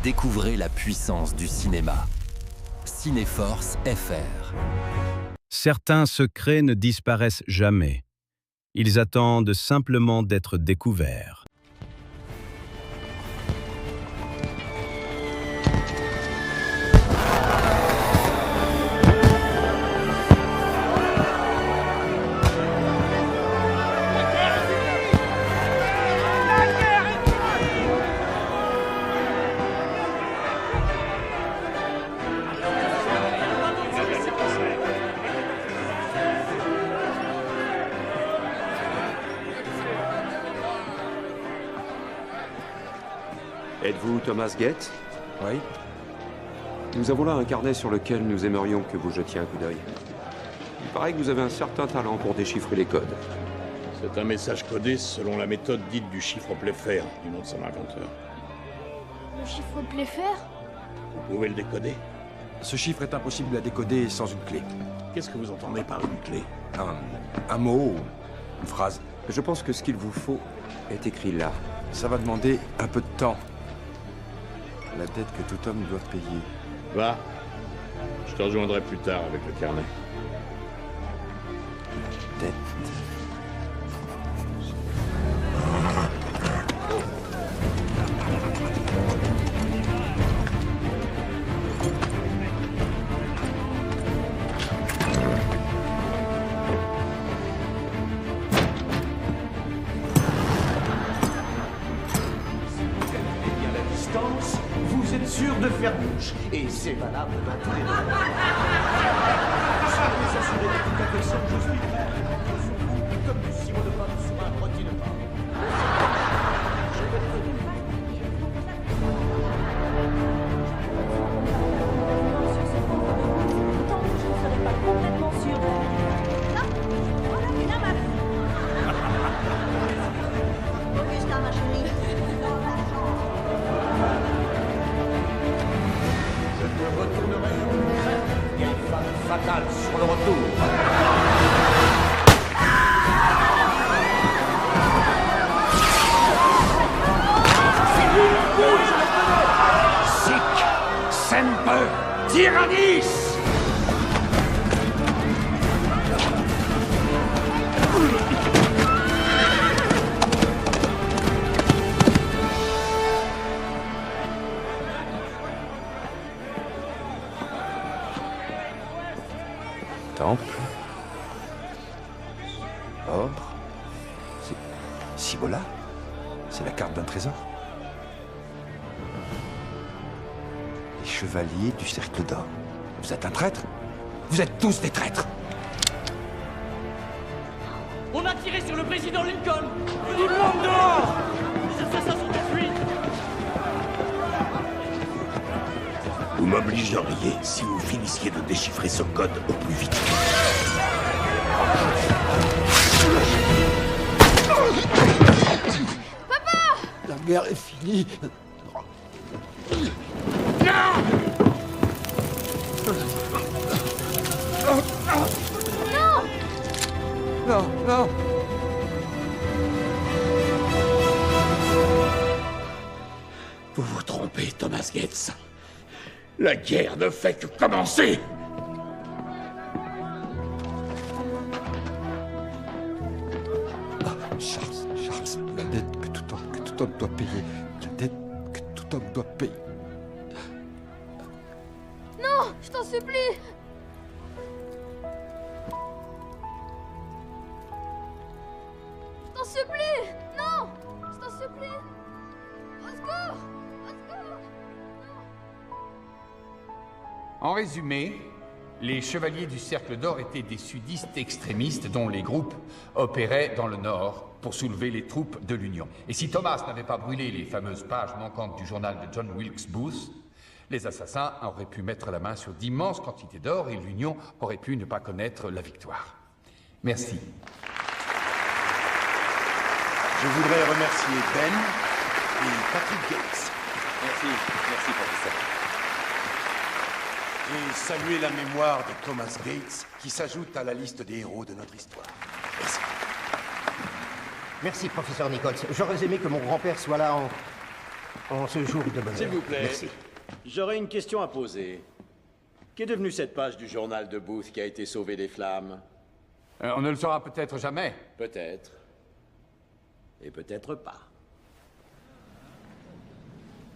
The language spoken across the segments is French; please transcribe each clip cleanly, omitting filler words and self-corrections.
Découvrez la puissance du cinéma. Cinéforce FR. Certains secrets ne disparaissent jamais. Ils attendent simplement d'être découverts. Êtes-vous Thomas Gates? Oui. Nous avons là un carnet sur lequel nous aimerions que vous jetiez un coup d'œil. Il paraît que vous avez un certain talent pour déchiffrer les codes. C'est un message codé selon la méthode dite du chiffre Playfair, du nom de son inventeur. Le chiffre Playfair? Vous pouvez le décoder? Ce chiffre est impossible à décoder sans une clé. Qu'est-ce que vous entendez par une clé? Un mot, une phrase. Je pense que ce qu'il vous faut est écrit là. Ça va demander un peu de temps. La dette que tout homme doit payer. Va. Je te rejoindrai plus tard avec le carnet. Dette. Vous êtes sûr de faire bouche. Et c'est valable dans tous les domaines. Soyez assurés de toute affection, je suis prêt à compter sur vous comme du sirop de pomme sur un rôti de pain. Tant que je ne serai pas complètement sûre de la vérité. Là, voilà, et là, ma fille. Augusta, ma chérie. Je te retournerai une crête, vieille femme fatale sur le retour. Sic semper tyrannis! Temple. Or. Cibola. C'est la carte d'un trésor. Les chevaliers du cercle d'or. Vous êtes un traître? Vous êtes tous des traîtres! On a tiré sur le président Lincoln. Tout le monde dehors. Les assassins sont en fuite. Vous m'obligeriez si vous finissiez de déchiffrer ce code au plus vite. La guerre est finie. Non, non. Vous vous trompez, Thomas Gates. La guerre ne fait que commencer. Charles, la dette que tout homme doit payer. La dette que tout homme doit payer. Non, je t'en supplie. Je t'en supplie. Non, je t'en supplie. Au secours. Au secours. En résumé, les chevaliers du Cercle d'Or étaient des sudistes extrémistes dont les groupes opéraient dans le Nord pour soulever les troupes de l'Union. Et si Thomas n'avait pas brûlé les fameuses pages manquantes du journal de John Wilkes Booth, les assassins auraient pu mettre la main sur d'immenses quantités d'or et l'Union aurait pu ne pas connaître la victoire. Merci. Je voudrais remercier Ben et Patrick Gates. Merci, professeur. Et saluer la mémoire de Thomas Gates, qui s'ajoute à la liste des héros de notre histoire. Merci. Merci, professeur Nichols. J'aurais aimé que mon grand-père soit là en... En ce jour de bonheur. S'il vous plaît, Merci. j'aurais une question à poser. Qu'est devenue cette page du journal de Booth qui a été sauvée des flammes? On ne le saura peut-être jamais. Peut-être. Et peut-être pas.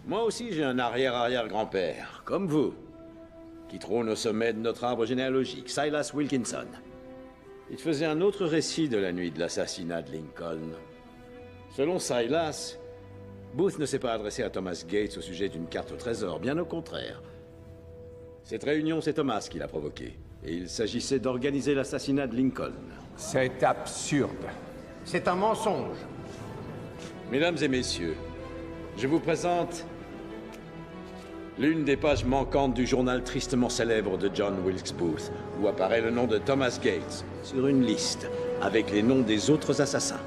Moi aussi, j'ai un arrière-arrière-grand-père, comme vous, qui trône au sommet de notre arbre généalogique, Silas Wilkinson. Il faisait un autre récit de la nuit de l'assassinat de Lincoln. Selon Silas, Booth ne s'est pas adressé à Thomas Gates au sujet d'une carte au trésor, bien au contraire. Cette réunion, c'est Thomas qui l'a provoquée. Et il s'agissait d'organiser l'assassinat de Lincoln. C'est absurde. C'est un mensonge. Mesdames et messieurs, je vous présente l'une des pages manquantes du journal tristement célèbre de John Wilkes Booth, où apparaît le nom de Thomas Gates sur une liste avec les noms des autres assassins.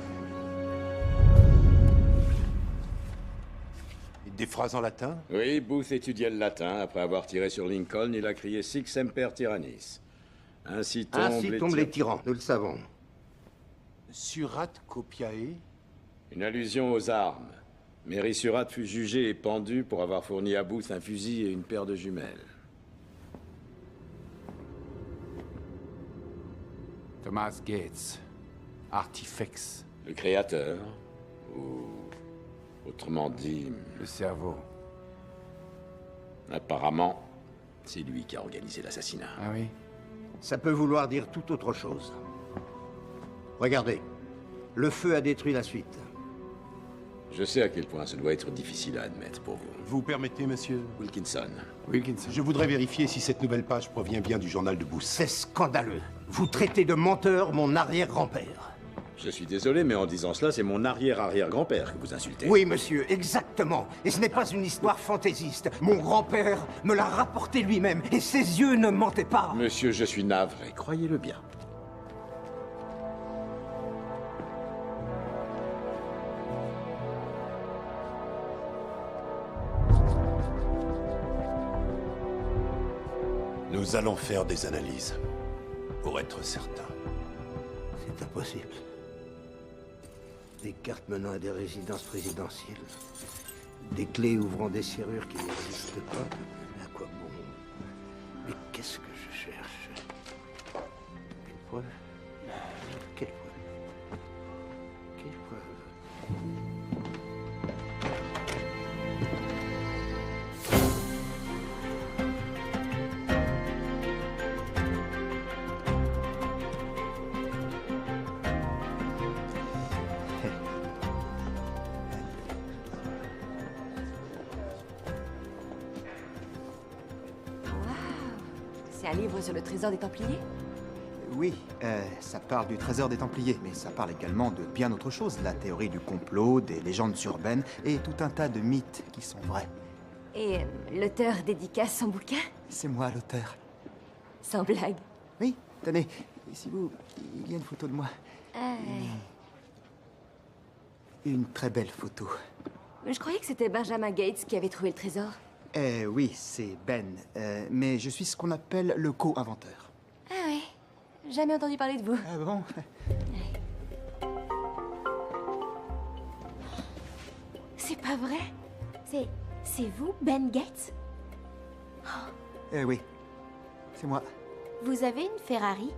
Des phrases en latin? Oui, Booth étudiait le latin. Après avoir tiré sur Lincoln, il a crié Sic semper tyrannis. Ainsi tombent les tyrans, nous le savons. Surat copiae? Une allusion aux armes. Mary Surratt fut jugée et pendue pour avoir fourni à Booth un fusil et une paire de jumelles. Thomas Gates, Artifex. Le créateur, ou autrement dit... Le cerveau. Apparemment, c'est lui qui a organisé l'assassinat. Ah oui? Ça peut vouloir dire tout autre chose. Regardez, le feu a détruit la suite. Je sais à quel point ce doit être difficile à admettre pour vous. Vous permettez, monsieur? Wilkinson. Wilkinson. Je voudrais vérifier si cette nouvelle page provient bien du journal de Booth. C'est scandaleux. Vous traitez de menteur mon arrière-grand-père. Je suis désolé, mais en disant cela, c'est mon arrière-arrière-grand-père que vous insultez. Oui, monsieur, exactement. Et ce n'est pas une histoire fantaisiste. Mon grand-père me l'a rapporté lui-même, et ses yeux ne mentaient pas. Monsieur, je suis navré, croyez-le bien. Nous allons faire des analyses, pour être certains. C'est impossible. Des cartes menant à des résidences présidentielles. Des clés ouvrant des serrures qui n'existent pas. À quoi bon? Mais qu'est-ce que je cherche? Quelle preuve? Quelle preuve? Quelle preuve? C'est un livre sur le trésor des Templiers? Oui, ça parle du trésor des Templiers, mais ça parle également de bien autre chose. La théorie du complot, des légendes urbaines et tout un tas de mythes qui sont vrais. Et l'auteur dédicace son bouquin? C'est moi l'auteur. Sans blague. Oui, tenez, ici vous, il y a une photo de moi. Ah, Une très belle photo. je croyais que c'était Benjamin Gates qui avait trouvé le trésor. Oui, c'est Ben, mais je suis ce qu'on appelle le co-inventeur. Ah ouais, jamais entendu parler de vous. Ah bon? C'est pas vrai? C'est vous, Ben Gates? Oui, c'est moi. Vous avez une Ferrari?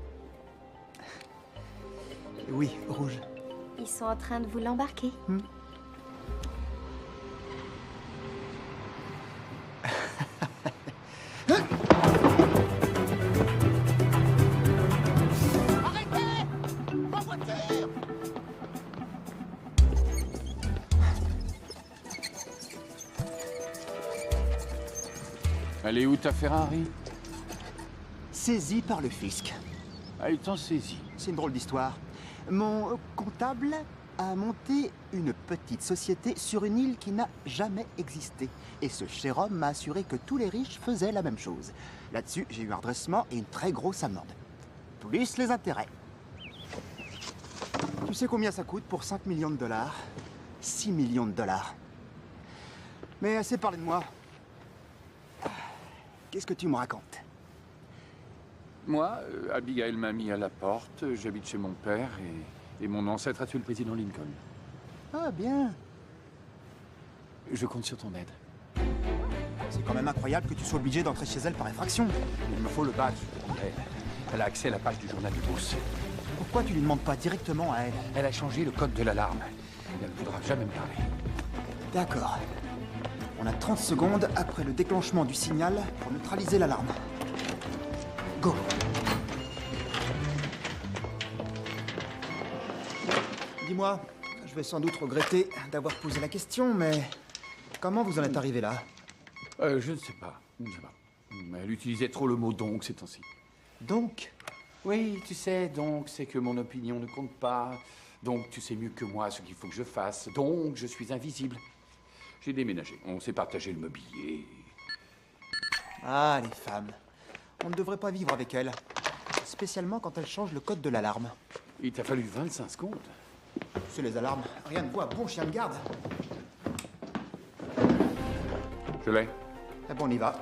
Oui, rouge. Ils sont en train de vous l'embarquer. Elle est où ta Ferrari? Saisi par le fisc. Ah, ils t'ont saisi. C'est une drôle d'histoire. Mon comptable a monté une petite société sur une île qui n'a jamais existé. Et ce cher homme m'a assuré que tous les riches faisaient la même chose. Là-dessus, j'ai eu un redressement et une très grosse amende. Plus les intérêts. Tu sais combien ça coûte pour 5 millions de dollars? 6 millions de dollars. Mais assez parlé de moi. Qu'est-ce que tu me racontes? Moi, Abigail m'a mis à la porte, j'habite chez mon père et mon ancêtre a tué le président Lincoln. Ah, bien. Je compte sur ton aide. C'est quand même incroyable que tu sois obligé d'entrer chez elle par effraction. Il me faut le badge. Elle a accès à la page du journal du boss. Pourquoi tu lui demandes pas directement à elle? Elle a changé le code de l'alarme. Elle ne voudra jamais me parler. D'accord. On a 30 secondes après le déclenchement du signal pour neutraliser l'alarme. Go! Dis-moi, je vais sans doute regretter d'avoir posé la question, mais comment vous en êtes arrivé là? Je ne sais pas. Elle utilisait trop le mot donc ces temps-ci. Donc? Oui, tu sais, donc c'est que mon opinion ne compte pas. Donc tu sais mieux que moi ce qu'il faut que je fasse. Donc je suis invisible. J'ai déménagé. On s'est partagé le mobilier. Ah, les femmes. On ne devrait pas vivre avec elles. Spécialement quand elles changent le code de l'alarme. Il t'a fallu 25 secondes. C'est les alarmes. Rien ne vaut un bon chien de garde. Je l'ai. Ah bon, on y va.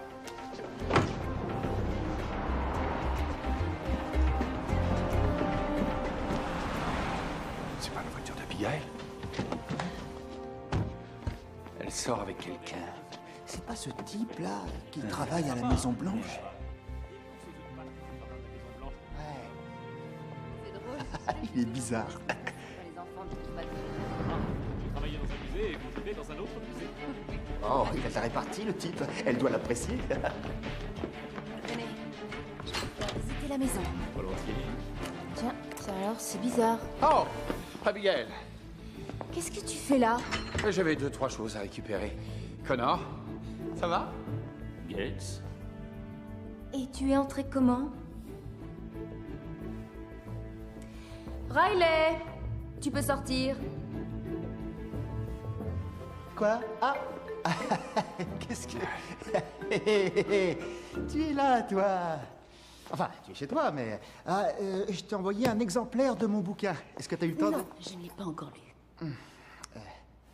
C'est pas la voiture d'Abigail. Elle sort avec quelqu'un. C'est pas ce type-là qui travaille à la Maison Blanche? Il est bizarre. J'ai travaillé dans un musée et consulté dans un autre musée. Oh, il a de la répartie, le type. Elle doit l'apprécier. Venez, je vais faire visiter la maison. Volontiers. Tiens, ça alors, c'est bizarre. Oh, Abigail. Qu'est-ce que tu fais là? J'avais 2-3 choses à récupérer. Connor, ça va? Gates. Et tu es entré comment? Riley, tu peux sortir. Quoi? Ah! Qu'est-ce que... Tu es là, toi. Enfin, tu es chez toi, mais... je t'ai envoyé un exemplaire de mon bouquin. Est-ce que tu as eu le temps Non, je ne l'ai pas encore lu.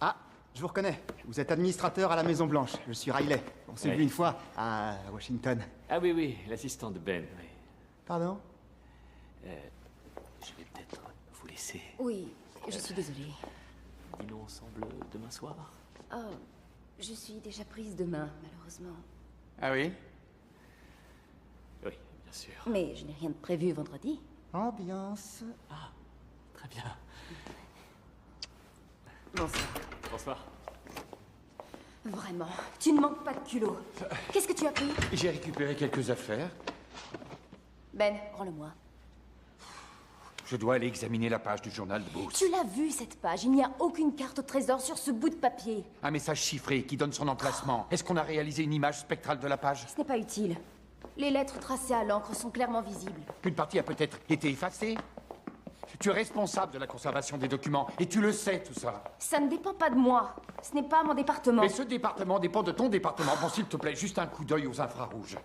Ah, je vous reconnais. Vous êtes administrateur à la Maison Blanche. Je suis Riley. On s'est Oui. vu une fois à Washington. Ah oui, oui, l'assistant de Ben. Oui. Pardon? Je vais peut-être vous laisser. Oui, je suis désolée. Dînons ensemble demain soir. Oh, je suis déjà prise demain, malheureusement. Ah oui? Oui, bien sûr. Mais je n'ai rien de prévu vendredi. Ambiance. Ah, très bien. Bonsoir. Bonsoir. Vraiment, tu ne manques pas de culot. Qu'est-ce que tu as pris? J'ai récupéré quelques affaires. Ben, rends-le-moi. Je dois aller examiner la page du journal de Booth. Tu l'as vu, cette page. Il n'y a aucune carte au trésor sur ce bout de papier. Un message chiffré qui donne son emplacement. Est-ce qu'on a réalisé une image spectrale de la page? Ce n'est pas utile. Les lettres tracées à l'encre sont clairement visibles. Une partie a peut-être été effacée. Tu es responsable de la conservation des documents, et tu le sais, tout ça. Ça ne dépend pas de moi. Ce n'est pas mon département. Mais ce département dépend de ton département. Bon, s'il te plaît, juste un coup d'œil aux infrarouges.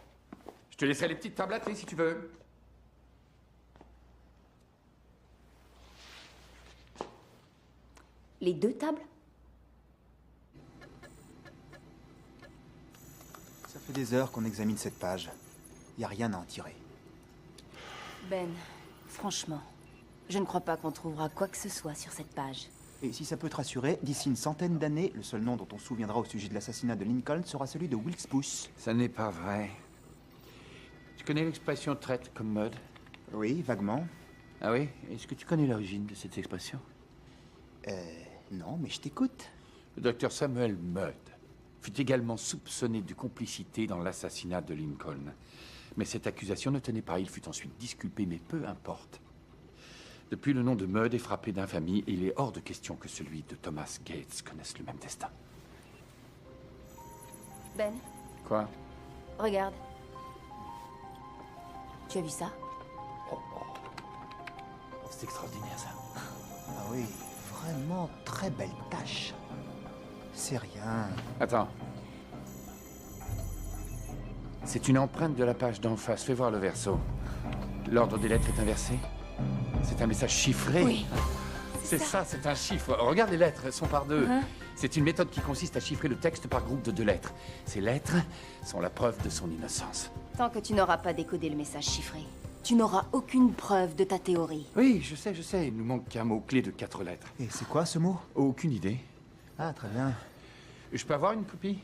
Je te laisserai les petites tables à thé, si tu veux. Les deux tables? Ça fait des heures qu'on examine cette page. Il n'y a rien à en tirer. Ben, franchement, je ne crois pas qu'on trouvera quoi que ce soit sur cette page. Et si ça peut te rassurer, d'ici une centaine d'années, le seul nom dont on se souviendra au sujet de l'assassinat de Lincoln sera celui de Wilkes-Booth. Ça n'est pas vrai. Tu connais l'expression traite comme mode? Oui, vaguement. Ah oui? Est-ce que tu connais l'origine de cette expression? Non, mais je t'écoute. Le docteur Samuel Mudd fut également soupçonné de complicité dans l'assassinat de Lincoln. Mais cette accusation ne tenait pas. Il fut ensuite disculpé, mais peu importe. Depuis, le nom de Mudd est frappé d'infamie et il est hors de question que celui de Thomas Gates connaisse le même destin. Ben, Quoi? regarde. Tu as vu ça? C'est extraordinaire, ça. Ah oui, vraiment très belle tâche. C'est rien. Attends. C'est une empreinte de la page d'en face. Fais voir le verso. L'ordre des lettres est inversé. C'est un message chiffré. Oui. C'est ça, c'est un chiffre. Regarde les lettres, elles sont par deux. Hein? C'est une méthode qui consiste à chiffrer le texte par groupe de 2 lettres. Ces lettres sont la preuve de son innocence. Tant que tu n'auras pas décodé le message chiffré, tu n'auras aucune preuve de ta théorie. Oui, je sais. Il nous manque qu'un mot-clé de 4 lettres. Et c'est quoi ce mot? Aucune idée. Ah, très bien. Je peux avoir une copie?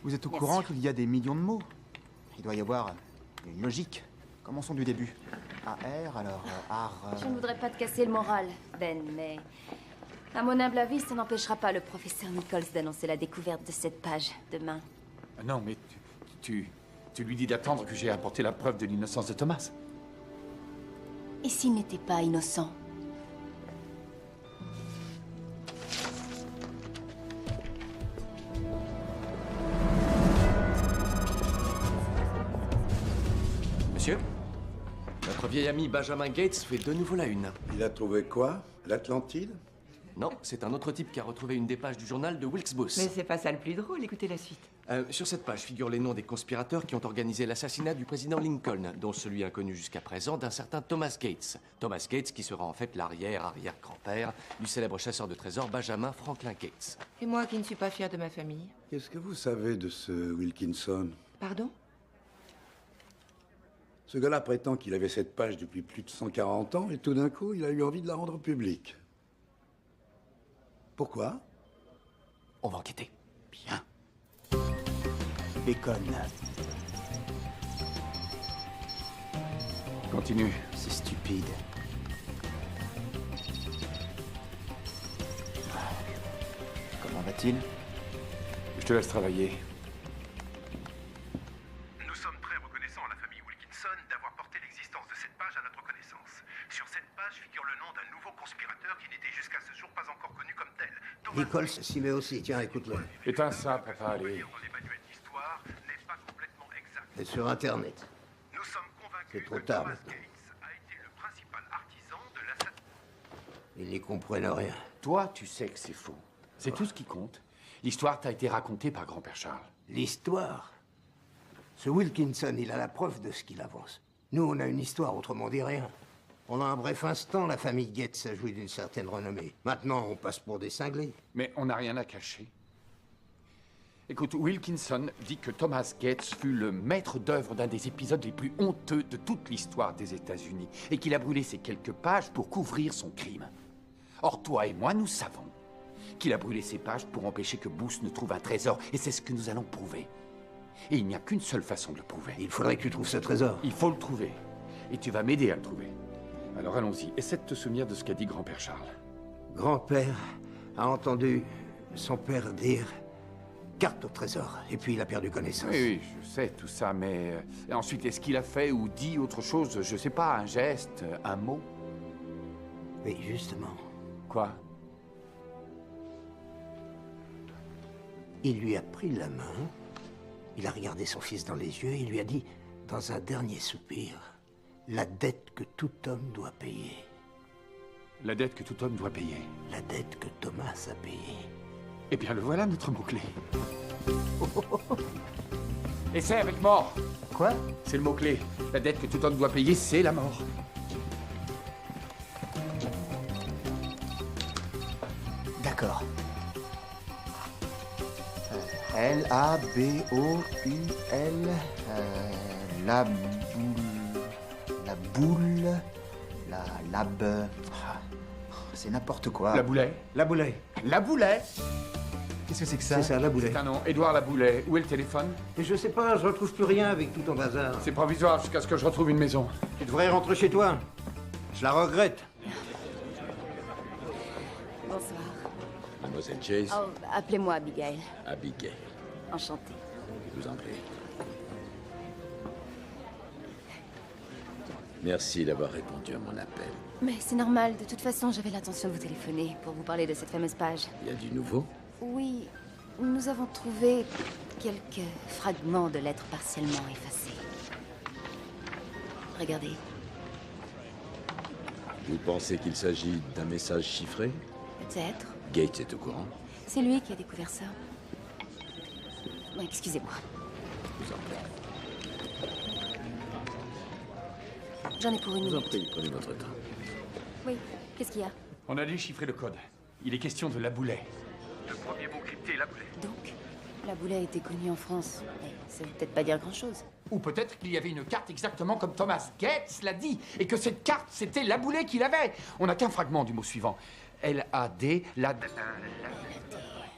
Vous êtes au Bien courant sûr. qu'il y a des millions de mots? Il doit y avoir une logique. Commençons du début. AR, alors art... Je ne voudrais pas te casser le moral, Ben, mais... À mon humble avis, ça n'empêchera pas le professeur Nichols d'annoncer la découverte de cette page demain. Non, mais tu lui dis d'attendre que j'ai apporté la preuve de l'innocence de Thomas. Et s'il n'était pas innocent? Monsieur, notre vieil ami Benjamin Gates fait de nouveau la une. Il a trouvé quoi? L'Atlantide? Non, c'est un autre type qui a retrouvé une des pages du journal de Wilkes Booth. Mais c'est pas ça le plus drôle, écoutez la suite. Sur cette page figurent les noms des conspirateurs qui ont organisé l'assassinat du président Lincoln, dont celui inconnu jusqu'à présent d'un certain Thomas Gates. Thomas Gates qui sera en fait l'arrière-arrière-grand-père du célèbre chasseur de trésors Benjamin Franklin Gates. Et moi qui ne suis pas fière de ma famille. Qu'est-ce que vous savez de ce Wilkinson? Pardon? Ce gars-là prétend qu'il avait cette page depuis plus de 140 ans et tout d'un coup, il a eu envie de la rendre publique. Pourquoi? On va enquêter. Bien. Bacon. Continue. C'est stupide. Comment va-t-il? Je te laisse travailler. Nous sommes très reconnaissants à la famille Wilkinson d'avoir porté l'existence de cette page à notre connaissance. Sur cette page figure le nom d'un nouveau conspirateur qui n'était jusqu'à ce jour pas encore connu comme tel. Nichols s'y met aussi, tiens, écoute-le. Éteins ça, papa, allez. C'est sur Internet. Nous sommes convaincus C'est trop que tard Thomas maintenant. Gates a été le principal artisan de l'assassinat. Ils n'y comprennent rien. Toi, tu sais que c'est faux. C'est tout ce qui compte. L'histoire t'a été racontée par grand-père Charles. L'histoire? Ce Wilkinson, il a la preuve de ce qu'il avance. Nous, on a une histoire, autrement dit rien. Pendant un bref instant, la famille Gates a joui d'une certaine renommée. Maintenant, on passe pour des cinglés. Mais on n'a rien à cacher. Écoute, Wilkinson dit que Thomas Gates fut le maître d'œuvre d'un des épisodes les plus honteux de toute l'histoire des États-Unis et qu'il a brûlé ces quelques pages pour couvrir son crime. Or, toi et moi, nous savons qu'il a brûlé ces pages pour empêcher que Booth ne trouve un trésor, et c'est ce que nous allons prouver. Et il n'y a qu'une seule façon de le prouver. Il faudrait que tu trouves ce trésor. Il faut le trouver. Et tu vas m'aider à le trouver. Alors allons-y, essaie de te souvenir de ce qu'a dit grand-père Charles. Grand-père a entendu son père dire carte au trésor, et puis il a perdu connaissance. Oui, je sais tout ça, mais ensuite, est-ce qu'il a fait ou dit autre chose? Je sais pas, un geste, un mot? Oui, justement. Quoi? Il lui a pris la main, il a regardé son fils dans les yeux et il lui a dit, dans un dernier soupir, la dette que tout homme doit payer. La dette que tout homme doit payer. La dette que Thomas a payée. Eh bien, le voilà, notre mot-clé. Essaie avec mort. Quoi? C'est le mot-clé. La dette que tout homme doit payer, c'est la mort. D'accord. L-A-B-O-U-L. La boule. La boule. La c'est n'importe quoi. La Boulet. La Boulet. La Boulet. Qu'est-ce que c'est que ça? C'est ça, la Boulet. C'est un nom. Édouard La Boulet. Où est le téléphone? Mais je sais pas, je retrouve plus rien avec tout ton bazar. C'est provisoire jusqu'à ce que je retrouve une maison. Tu devrais rentrer chez toi. Je la regrette. Bonsoir. Mademoiselle Chase. Oh, appelez-moi Abigail. Abigail. Enchantée. Je vous en prie. Merci d'avoir répondu à mon appel. Mais c'est normal, de toute façon, j'avais l'intention de vous téléphoner pour vous parler de cette fameuse page. Il y a du nouveau? Oui, nous avons trouvé quelques fragments de lettres partiellement effacées. Regardez. Vous pensez qu'il s'agit d'un message chiffré? Peut-être. Gates est au courant? C'est lui qui a découvert ça. Excusez-moi. Je vous en prie. J'en ai pour une Je vous en minute. prie, prenez votre temps. Oui, qu'est-ce qu'il y a? On a déchiffré le code. Il est question de La Boulet. Le premier mot crypté, La Boulet. Donc, la Boulet était connue en France. Mais ça veut peut-être pas dire grand-chose. Ou peut-être qu'il y avait une carte exactement comme Thomas Gates l'a dit, et que cette carte, c'était La Boulet qui l'avait. On n'a qu'un fragment du mot suivant. L-A-D, la...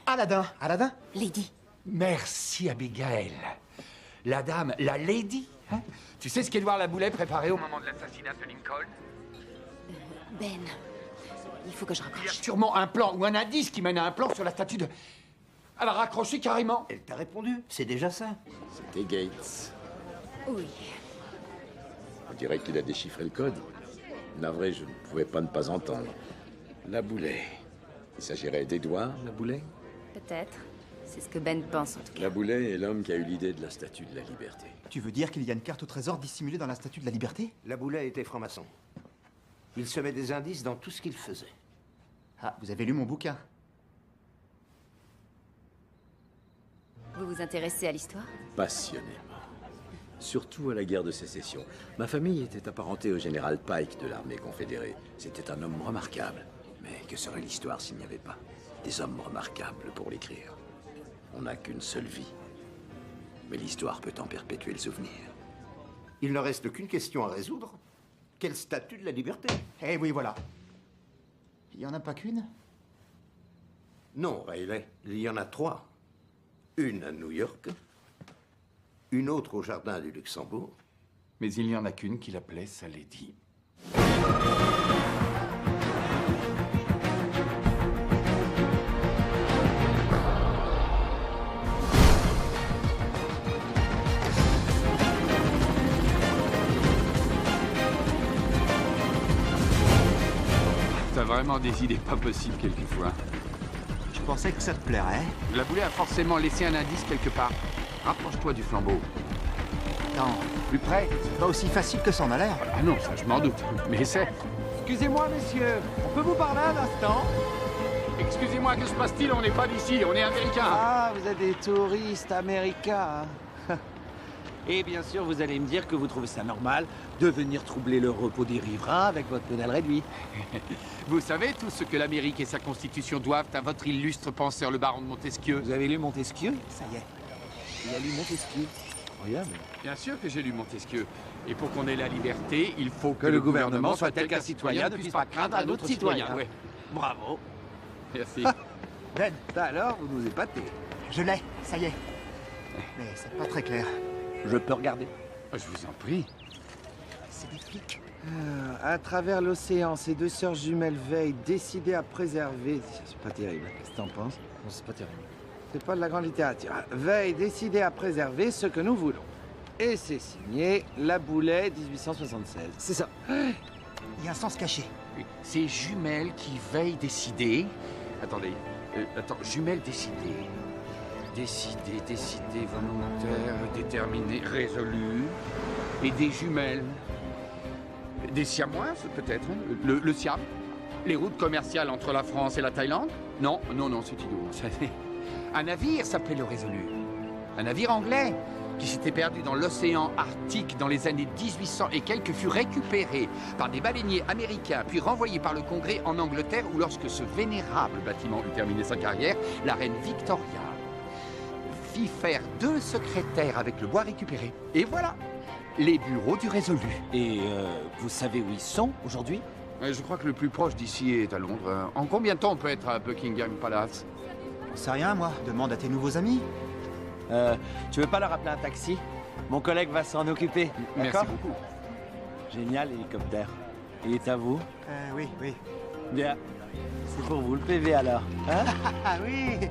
Aladdin. Aladdin? Lady. Merci, Abigail. La dame, la lady, hein? Tu sais ce qu'Edouard Laboulet préparait au moment de l'assassinat de Lincoln? Ben, il faut que je Il y a raccroche. sûrement un plan ou un indice qui mène à un plan sur la statue de... Elle a raccroché carrément. Elle t'a répondu, c'est déjà ça. C'était Gates. Oui. On dirait qu'il a déchiffré le code. Navré, je ne pouvais pas ne pas entendre. Laboulet. Il s'agirait d'Edouard Laboulet? Peut-être. C'est ce que Ben pense, en tout cas. Laboulet est l'homme qui a eu l'idée de la Statue de la Liberté. Tu veux dire qu'il y a une carte au trésor dissimulée dans la Statue de la Liberté? Laboulet était franc-maçon. Il semait des indices dans tout ce qu'il faisait. Ah, vous avez lu mon bouquin. Vous vous intéressez à l'histoire? Passionnément. Surtout à la guerre de sécession. Ma famille était apparentée au général Pike de l'armée confédérée. C'était un homme remarquable. Mais que serait l'histoire s'il n'y avait pas des hommes remarquables pour l'écrire? On n'a qu'une seule vie. Mais l'histoire peut en perpétuer le souvenir. Il ne reste qu'une question à résoudre. Quelle statue de la liberté? Eh oui, voilà. Il n'y en a pas qu'une? Non, Riley, il y en a 3. Une à New York, une autre au jardin du Luxembourg. Mais il n'y en a qu'une qui l'appelait sa lady. T'as vraiment des idées pas possibles quelquefois. Je pensais que ça te plairait. Laboulet a forcément laissé un indice quelque part. Rapproche-toi du flambeau. Attends, Plus près. c'est pas aussi facile que ça en a l'air. Ah non, ça je m'en doute. Mais essaie. Excusez-moi, messieurs, on peut vous parler un instant? Excusez-moi, que se passe-t-il? On n'est pas d'ici, on est américains. Ah, vous êtes des touristes américains. Hein. Et bien sûr, vous allez me dire que vous trouvez ça normal de venir troubler le repos des riverains avec votre pénal réduit. Vous savez tout ce que l'Amérique et sa constitution doivent à votre illustre penseur, le baron de Montesquieu. Vous avez lu Montesquieu? Ça y est, il a lu Montesquieu. Incroyable. Bien sûr que j'ai lu Montesquieu. Et pour qu'on ait la liberté, il faut que le gouvernement soit tel qu'un citoyen ne puisse pas craindre un autre citoyen. Ouais. Bravo. Merci. Ben, Ça alors, vous nous épatez. je l'ai, ça y est. Mais c'est pas très clair. Je peux regarder? Je vous en prie. C'est des flics. À travers l'océan, ces deux sœurs jumelles veillent, décidées à préserver... C'est pas terrible. Qu'est-ce que t'en penses? Non, c'est pas terrible. C'est pas de la grande littérature. Veille, décidée à préserver ce que nous voulons. Et c'est signé Laboulet, 1876. C'est ça. Il y a un sens caché. Oui. Ces jumelles qui veillent décider... Attendez. Jumelles décidées. Décidées, volontaires, déterminées, résolues. Et des jumelles. Des siamoises, peut-être. Hein. Le Siam. Les routes commerciales entre la France et la Thaïlande. Non, c'est idiot. Un navire s'appelait le Résolu. Un navire anglais qui s'était perdu dans l'océan Arctique dans les années 1800 et quelques fut récupéré par des baleiniers américains puis renvoyé par le Congrès en Angleterre où lorsque ce vénérable bâtiment eut terminé sa carrière, la reine Victoria fit faire 2 secrétaires avec le bois récupéré. Et voilà, les bureaux du Résolu. Et vous savez où ils sont aujourd'hui? Je crois que le plus proche d'ici est à Londres. En combien de temps on peut être à Buckingham Palace? J'en sais rien, moi. Demande à tes nouveaux amis. Tu veux pas leur appeler un taxi? Mon collègue va s'en occuper. Merci beaucoup. Génial, l'hélicoptère. Il est à vous? Oui. Bien. C'est pour vous le PV alors. Hein? Ah oui.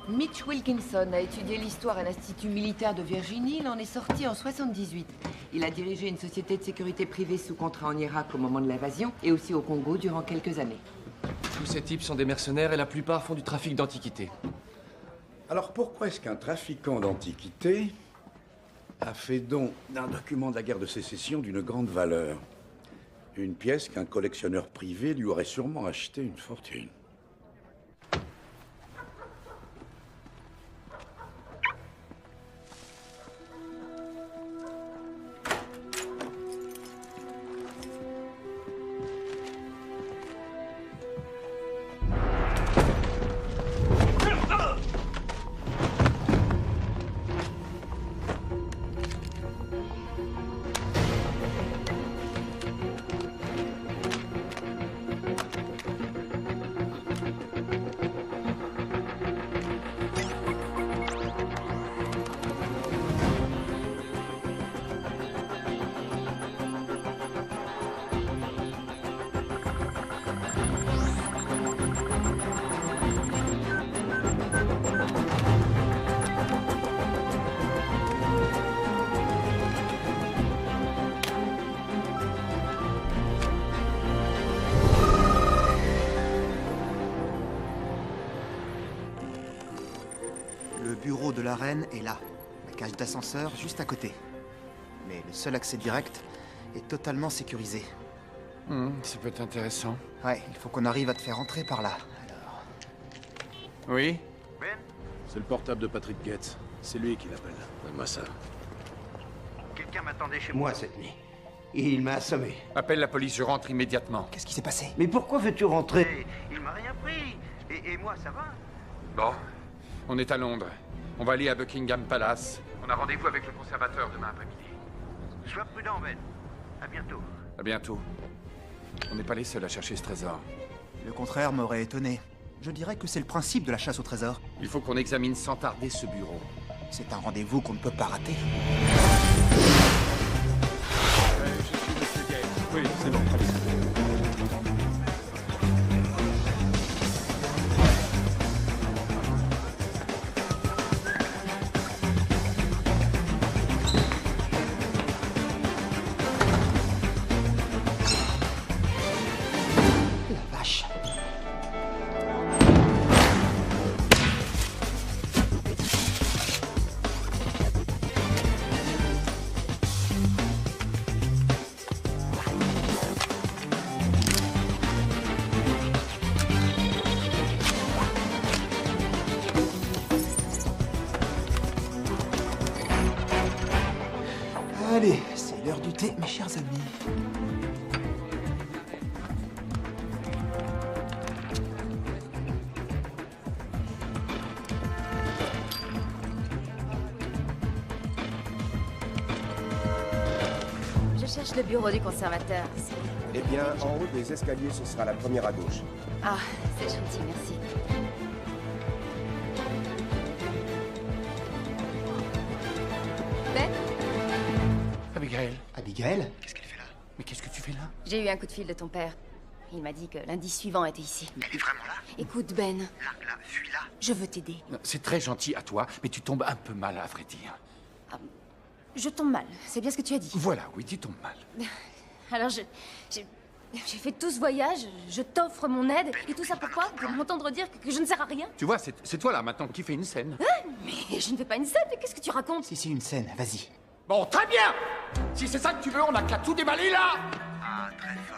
Mitch Wilkinson a étudié l'histoire à l'Institut militaire de Virginie. Il en est sorti en 78. Il a dirigé une société de sécurité privée sous contrat en Irak au moment de l'invasion et aussi au Congo durant quelques années. Tous ces types sont des mercenaires et la plupart font du trafic d'antiquités. Alors pourquoi est-ce qu'un trafiquant d'antiquités a fait don d'un document de la guerre de sécession d'une grande valeur? Une pièce qu'un collectionneur privé lui aurait sûrement acheté une fortune. Le bureau de la reine est là. La cage d'ascenseur juste à côté. Mais le seul accès direct est totalement sécurisé. Ça peut être intéressant. Ouais, il faut qu'on arrive à te faire entrer par là. Oui? C'est le portable de Patrick Getz. C'est lui qui l'appelle. Donne-moi ça. Quelqu'un m'attendait chez moi cette nuit. Et il m'a assommé. Appelle la police, je rentre immédiatement. Qu'est-ce qui s'est passé? Mais pourquoi veux-tu rentrer? Il m'a rien pris. Et moi, ça va? Bon, on est à Londres. On va aller à Buckingham Palace. On a rendez-vous avec le conservateur demain après-midi. Sois prudent, Ben. À bientôt. À bientôt. On n'est pas les seuls à chercher ce trésor. Le contraire m'aurait étonné. Je dirais que c'est le principe de la chasse au trésor. Il faut qu'on examine sans tarder ce bureau. C'est un rendez-vous qu'on ne peut pas rater. Je suis Monsieur Gates. Oui, c'est bon. La vache. Allez, c'est l'heure du thé, mes chers amis. Je cherche le bureau du conservateur. Eh bien, en haut des escaliers, ce sera la première à gauche. Ah, c'est gentil, merci. Ben, Abigail. Abigail? Qu'est-ce qu'elle fait là? Mais qu'est-ce que tu fais là? j'ai eu un coup de fil de ton père. Il m'a dit que lundi suivant était ici. Elle est vraiment là? Écoute, Ben, Là, fuis-là. je veux t'aider. C'est très gentil à toi, mais tu tombes un peu mal, à vrai dire. Je tombe mal, c'est bien ce que tu as dit. Voilà, oui, tu tombes mal. Alors j'ai fait tout ce voyage, je t'offre mon aide, et tout ça pourquoi? Pour m'entendre dire que je ne sers à rien? Tu vois, c'est toi là maintenant qui fais une scène. Hein? Mais je ne fais pas une scène, mais qu'est-ce que tu racontes? Si, une scène, vas-y. Bon, très bien! Si c'est ça que tu veux, on n'a qu'à tout déballer là! Ah, très fort.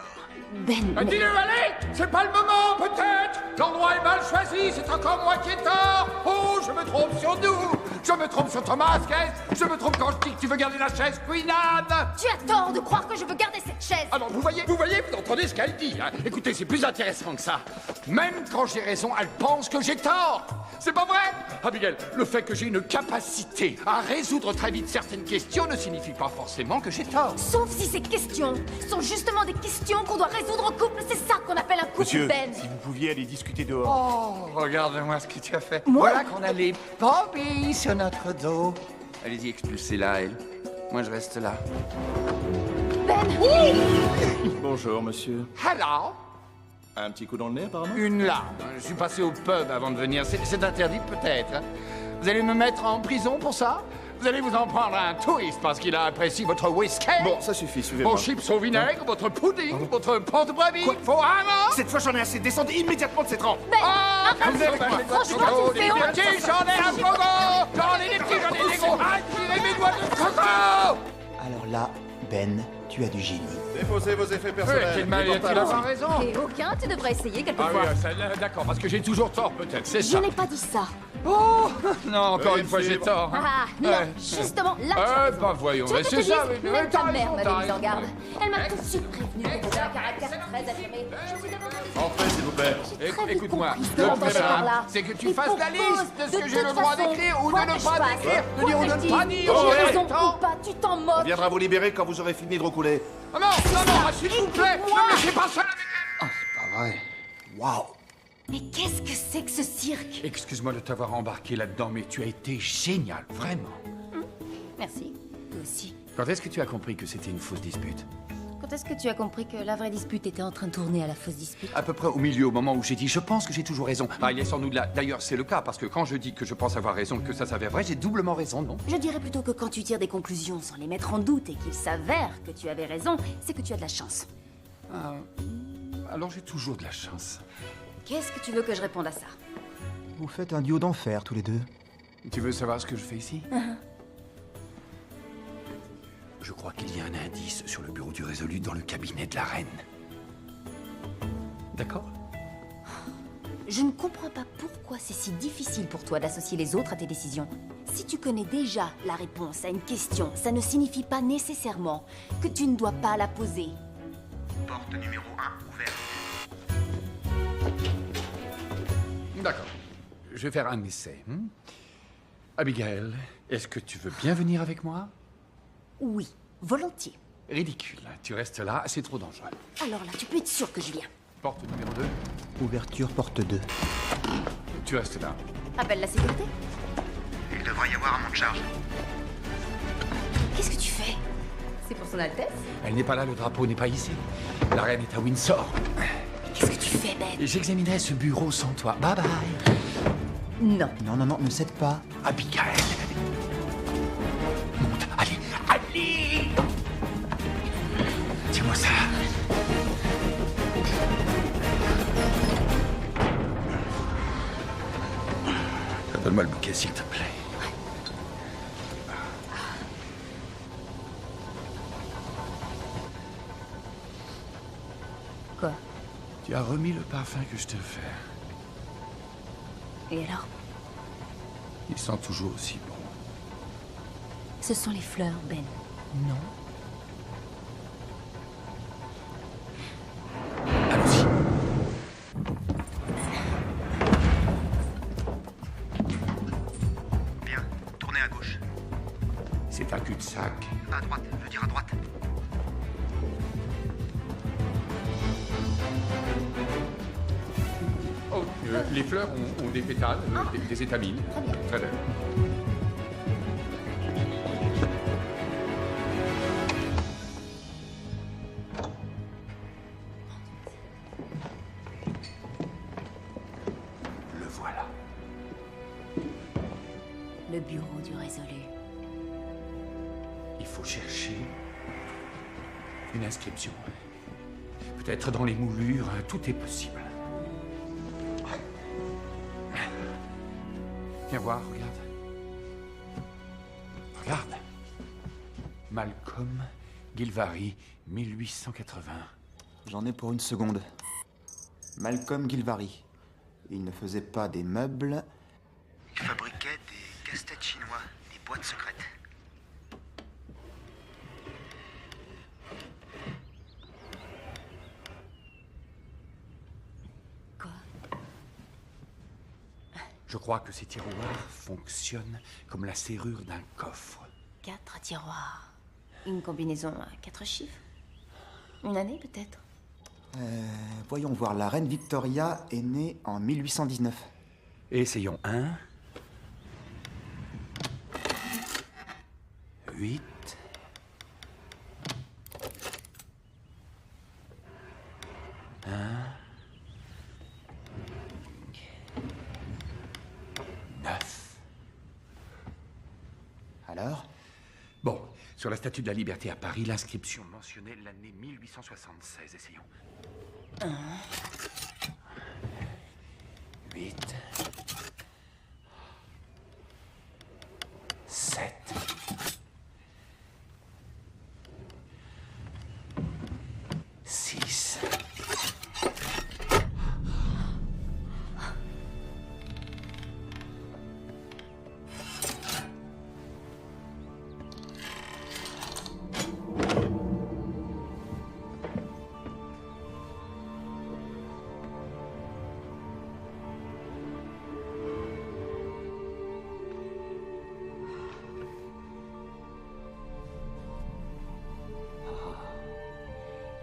Ben, Dis-le, allez! C'est pas le moment, peut-être! L'endroit est mal choisi, c'est encore moi qui ai tort! Oh, je me trompe sur nous! Je me trompe sur Thomas, qu'est-ce? Je me trompe quand je dis que tu veux garder la chaise, Queen Anne! Tu as tort de croire que je veux garder cette chaise! Alors, vous voyez, vous entendez ce qu'elle dit, hein? Écoutez, c'est plus intéressant que ça. Même quand j'ai raison, elle pense que j'ai tort! C'est pas vrai? Abigail, le fait que j'ai une capacité à résoudre très vite certaines questions ne signifie pas forcément que j'ai tort. Sauf si ces questions sont justement des questions qu'on doit résoudre en couple, c'est ça qu'on appelle un couple, Monsieur, Ben! si vous pouviez aller discuter dehors. Oh, regarde-moi ce que tu as fait. Moi? Voilà qu'on a les poppies sur notre dos. Allez-y, expulsez-la, elle. Moi, je reste là. Ben! Bonjour, monsieur. Hello! Un petit coup dans le nez, apparemment? Une larme. Je suis passé au pub avant de venir. C'est interdit, peut-être. Hein? Vous allez me mettre en prison pour ça? Vous allez vous en prendre à un touriste parce qu'il a apprécié votre whisky? Bon, ça suffit, suivez-moi. Vos chips au vinaigre, votre pudding, votre pan de brebis, vos harengs? Cette fois, j'en ai assez. Descendez immédiatement de cette rampe. Ben! Ah, arrête, vous avez pas franchement, tu me fais honte! des petits, j'en ai un pogo! J'en ai des petits, j'en ai des gros! Tirez mes doigts de coco! Alors là, Ben, tu as du génie. Déposez vos effets personnels. Quel mal Les est-il pantalons. avoir raison? Et aucun, tu devrais essayer Ah quelquefois. oui, d'accord, parce que j'ai toujours tort, peut-être, c'est Je ça. n'ai pas dit ça. Oh non, encore une fois, j'ai tort. hein. Ah, non, Ouais. justement, là, tu as raison. Bah voyons, Tu veux mais que c'est je te ça. dise, mais même t'as ta mère raison, m'avait t'as mise en raison. garde. Elle m'a tout de suite prévenu que tu as un caractère très affirmé. Je suis d'abord Enfin, s'il vous plaît. Écoute-moi, compris ce le qu'on passait par là. problème, c'est que tu Et fasses pour la liste de ce cause, que j'ai le toute droit façon, d'écrire ou de quoi ne que je pas fasse, d'écrire, de quoi dire ou que de je ne dise, pas dire. J'ai Ouais. raison ou pas, tu t'en On moques. viendra vous libérer quand vous aurez fini de roucouler. Ah non, s'il vous plaît, ne me laissez pas seul. Oh, c'est pas vrai. Waouh! Mais qu'est-ce que c'est que ce cirque? Excuse-moi de t'avoir embarqué là-dedans, mais tu as été génial, vraiment. Merci, toi aussi. Quand est-ce que tu as compris que c'était une fausse dispute? Quand est-ce que tu as compris que la vraie dispute était en train de tourner à la fausse dispute? À peu près au milieu, au moment où j'ai dit « je pense que j'ai toujours raison ». Ah, il est sans doute là. D'ailleurs, c'est le cas, parce que quand je dis que je pense avoir raison, que ça s'avère vrai, j'ai doublement raison, non? Je dirais plutôt que quand tu tires des conclusions sans les mettre en doute et qu'il s'avère que tu avais raison, c'est que tu as de la chance. Ah, alors j'ai toujours de la chance. Qu'est-ce que tu veux que je réponde à ça? Vous faites un duo d'enfer tous les deux. Tu veux savoir ce que je fais ici? Je crois qu'il y a un indice sur le bureau du résolu dans le cabinet de la reine. D'accord? Je ne comprends pas pourquoi c'est si difficile pour toi d'associer les autres à tes décisions. Si tu connais déjà la réponse à une question, ça ne signifie pas nécessairement que tu ne dois pas la poser. Porte numéro 1 ouverte. D'accord. Je vais faire un essai. Abigail, est-ce que tu veux bien venir avec moi? Oui, volontiers. Ridicule. Tu restes là, c'est trop dangereux. Alors là, tu peux être sûr que je viens. Porte numéro 2. Ouverture porte 2. Tu restes là. Appelle la sécurité. Il devrait y avoir un monte charge. Qu'est-ce que tu fais? C'est pour son Altesse? Elle n'est pas là, le drapeau n'est pas ici. La reine est à Windsor. Qu'est-ce que tu fais, Ben? J'examinerai ce bureau sans toi. Bye bye. Non. Non, ne cède pas. Abigail. Monte, allez, allez. Tiens-moi ça. Donne-moi le bouquet, s'il te plaît. Quoi? Tu as remis le parfum que je t'ai offert. Et alors? Il sent toujours aussi bon. Ce sont les fleurs, Ben. Non. Allons-y. Bien, tournez à gauche. C'est un cul-de-sac. À droite, je veux dire à droite. Oh, les fleurs ont des pétales, des étamines. Très bien. Le voilà. Le bureau du résolu. Il faut chercher une inscription. Peut-être dans les moulures, tout est possible. Viens voir, regarde. Regarde. Malcolm Gilvary, 1880. J'en ai pour une seconde. Malcolm Gilvary. Il ne faisait pas des meubles. Il fabriquait des casse-têtes chinois, des boîtes secrètes. Je crois que ces tiroirs fonctionnent comme la serrure d'un coffre. 4 tiroirs. Une combinaison à 4 chiffres. Une année, peut-être? Voyons voir, la reine Victoria est née en 1819. Essayons 1. 8. 1. 9. Alors? Bon, sur la Statue de la Liberté à Paris, l'inscription mentionnait l'année 1876. Essayons. 1. 8. 7. 6.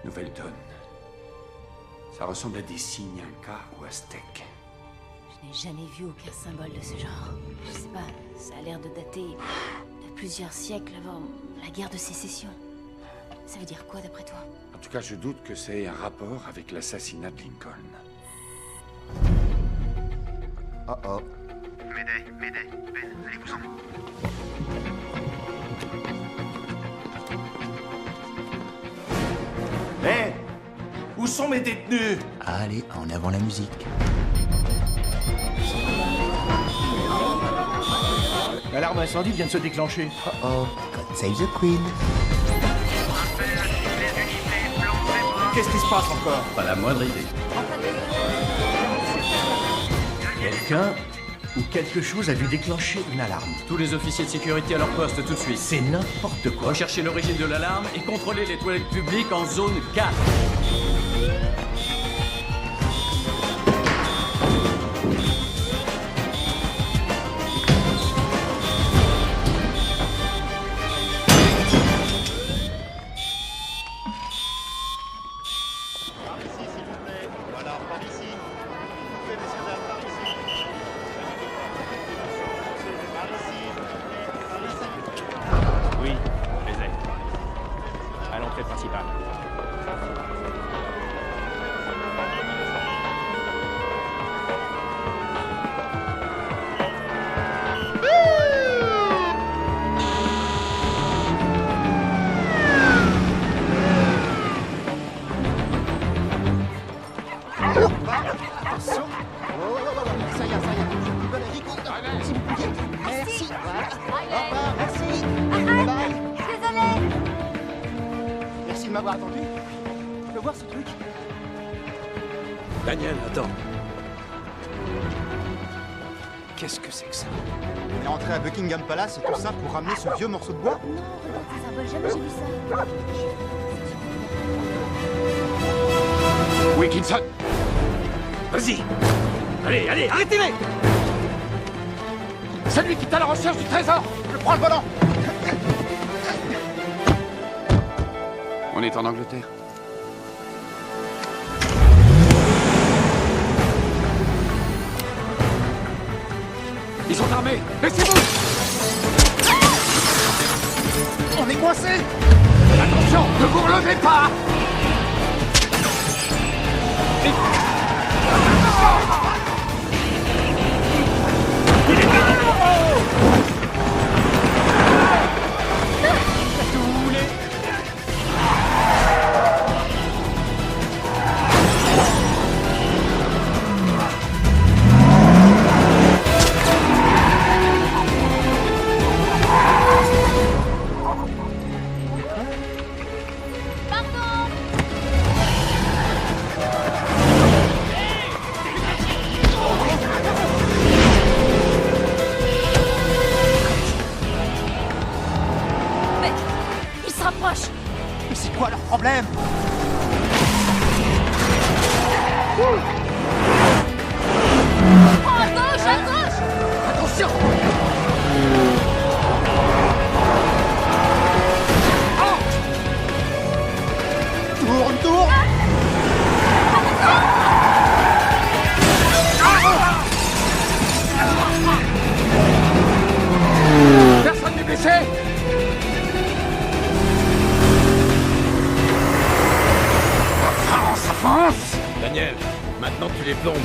'Nouvelle donne. Ça ressemble à des signes incas ou aztèques. Je n'ai jamais vu aucun symbole de ce genre. Je sais pas, ça a l'air de dater de plusieurs siècles avant la guerre de sécession. Ça veut dire quoi d'après toi? En tout cas, je doute que c'est un rapport avec l'assassinat de Lincoln. Oh oh. Mayday, Mayday, Ben, allez-vous-en. Hé! Où sont mes détenus? Allez, en avant la musique. L'alarme incendie vient de se déclencher. Oh, God save the Queen. Qu'est-ce qui se passe encore? Pas la moindre idée. Quelqu'un ou quelque chose a dû déclencher une alarme. Tous les officiers de sécurité à leur poste tout de suite. C'est n'importe quoi. Recherchez l'origine de l'alarme et contrôlez les toilettes publiques en zone 4. Oui, je les ai. À l'entrée principale. Attention. Ça y est, ça y est. Valérie, s'il vous plaît. Merci. Voilà. Au revoir, merci. Bye. Désolée. Merci de m'avoir attendu. Je peux voir ce truc? Daniel, attends. Qu'est-ce que c'est que ça? On est entré à Buckingham Palace et tout ça pour ramener ce vieux morceau de bois? Non, regarde ces symboles, jamais j'ai vu ça. Wilkinson! Vas-y! Allez, allez, arrêtez-les! C'est lui qui est à la recherche du trésor! Je prends le volant! On est en Angleterre. Ils sont armés! Laissez-vous! On est coincés! Attention, ne vous relevez pas! Qu'est-ce que vous voulez? Mais ils se rapprochent. Mais c'est quoi leur problème? Oh, à gauche, à gauche. Attention! Tourne! Personne n'est blessé! Avance, avance! Daniel, maintenant tu les plombes.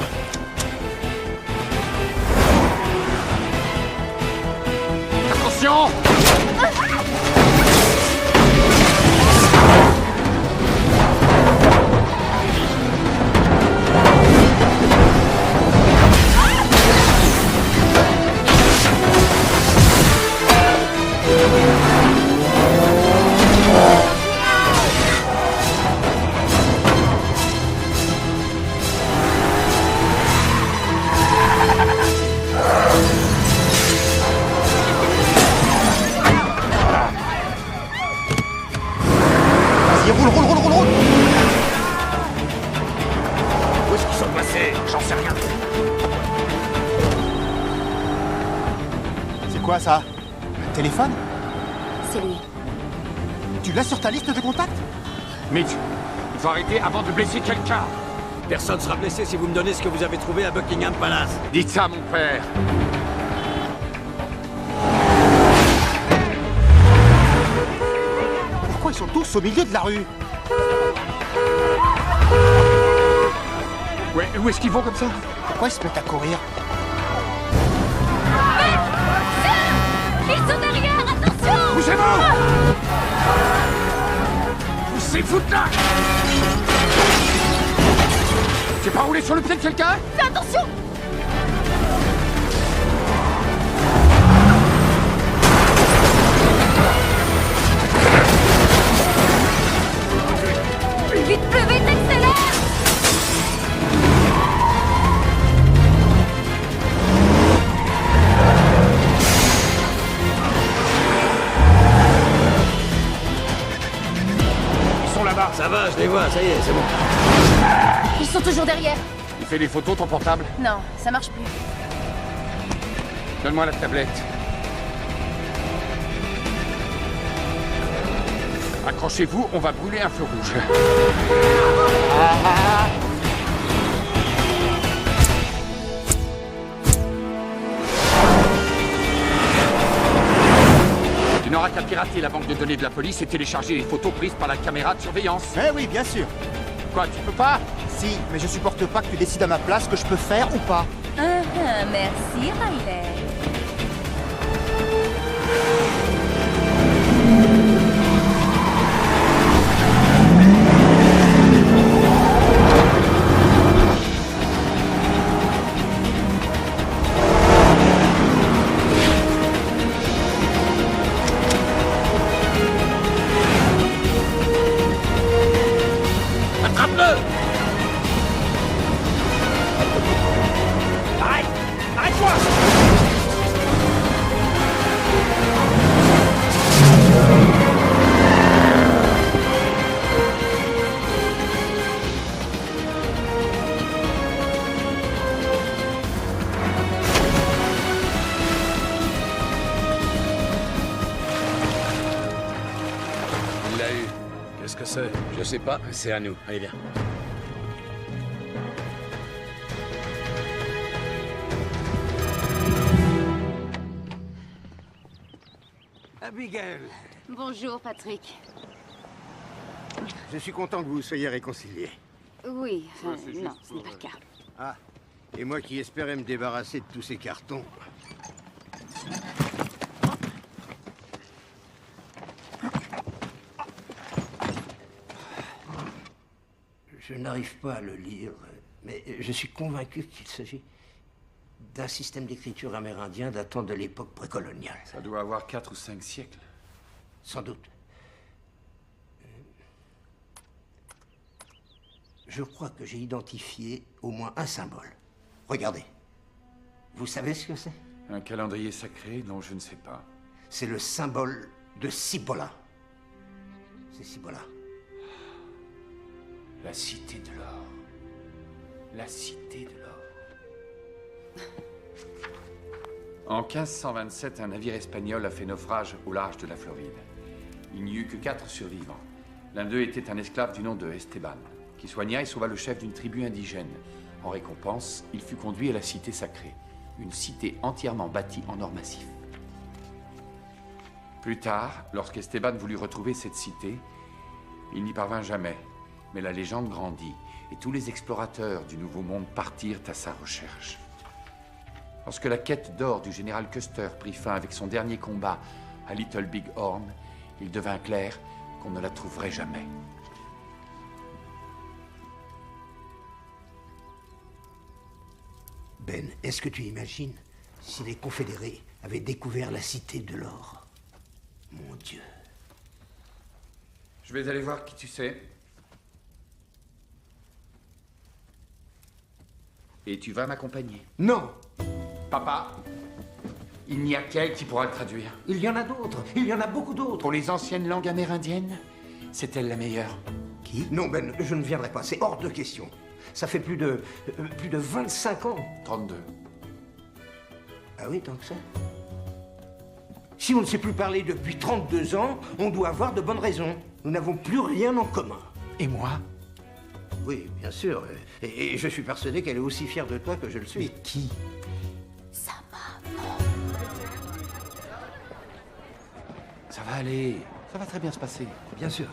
Attention! Vas-y, roule! Où est-ce qu'ils sont passés? J'en sais rien. C'est quoi ça? Un téléphone? C'est lui. Tu l'as sur ta liste de contacts? Mitch, il faut arrêter avant de blesser quelqu'un. Personne sera blessé si vous me donnez ce que vous avez trouvé à Buckingham Palace. Dites ça à mon père. Pourquoi ils sont tous au milieu de la rue? Ouais, où est-ce qu'ils vont comme ça? Pourquoi ils se mettent à courir? Ils sont derrière, attention. Bougez-vous! Poussez-vous de là! J'ai pas roulé sur le pied de quelqu'un? Fais attention. va, je les vois, ça y est, c'est bon. Ils sont toujours derrière. Il fait des photos, ton portable? Non, ça marche plus. Donne-moi la tablette. Accrochez-vous, on va brûler un feu rouge. Tu n'auras qu'à pirater la banque de données de la police et télécharger les photos prises par la caméra de surveillance. Eh oui, bien sûr. Quoi, tu peux pas? Si, mais je supporte pas que tu décides à ma place ce que je peux faire ou pas. Merci, Riley. Attrape-le! Arrête! Arrête-toi! Il l'a eu. Qu'est-ce que c'est? Je sais pas, c'est à nous. Allez, viens. Abigail, Bonjour, Patrick. je suis content que vous soyez réconciliés. Oui, enfin, non, ce n'est pas le cas. Ah, et moi qui espérais me débarrasser de tous ces cartons. Je n'arrive pas à le lire, mais je suis convaincu qu'il s'agit d'un système d'écriture amérindien datant de l'époque précoloniale. Ça doit avoir 4 ou 5 siècles. Sans doute. Je crois que j'ai identifié au moins un symbole. Regardez. Vous savez ce que c'est? Un calendrier sacré dont je ne sais pas. C'est le symbole de Cibola. C'est Cibola. La cité de l'or. La cité de l'or. En 1527, un navire espagnol a fait naufrage au large de la Floride. Il n'y eut que 4 survivants. L'un d'eux était un esclave du nom de Esteban, qui soigna et sauva le chef d'une tribu indigène. En récompense, il fut conduit à la cité sacrée, une cité entièrement bâtie en or massif. Plus tard, lorsqu'Esteban voulut retrouver cette cité, il n'y parvint jamais. Mais la légende grandit, et tous les explorateurs du Nouveau Monde partirent à sa recherche. Lorsque la quête d'or du général Custer prit fin avec son dernier combat à Little Big Horn, il devint clair qu'on ne la trouverait jamais. Ben, est-ce que tu imagines si les confédérés avaient découvert la cité de l'or? Mon Dieu. Je vais aller voir qui tu sais. Et tu vas m'accompagner. Non! Papa, il n'y a qu'elle qui pourra le traduire. Il y en a d'autres. Il y en a beaucoup d'autres. Pour les anciennes langues amérindiennes, c'est elle la meilleure. Qui? Non, Ben, je ne viendrai pas. C'est hors de question. Ça fait plus de 25 ans. 32. Ah oui, tant que ça. Si on ne s'est plus parlé depuis 32 ans, on doit avoir de bonnes raisons. Nous n'avons plus rien en commun. Et moi? Oui, bien sûr. Et je suis persuadé qu'elle est aussi fière de toi que je le suis. Mais qui? Sa maman. Ça va aller. Ça va très bien se passer. Bien sûr.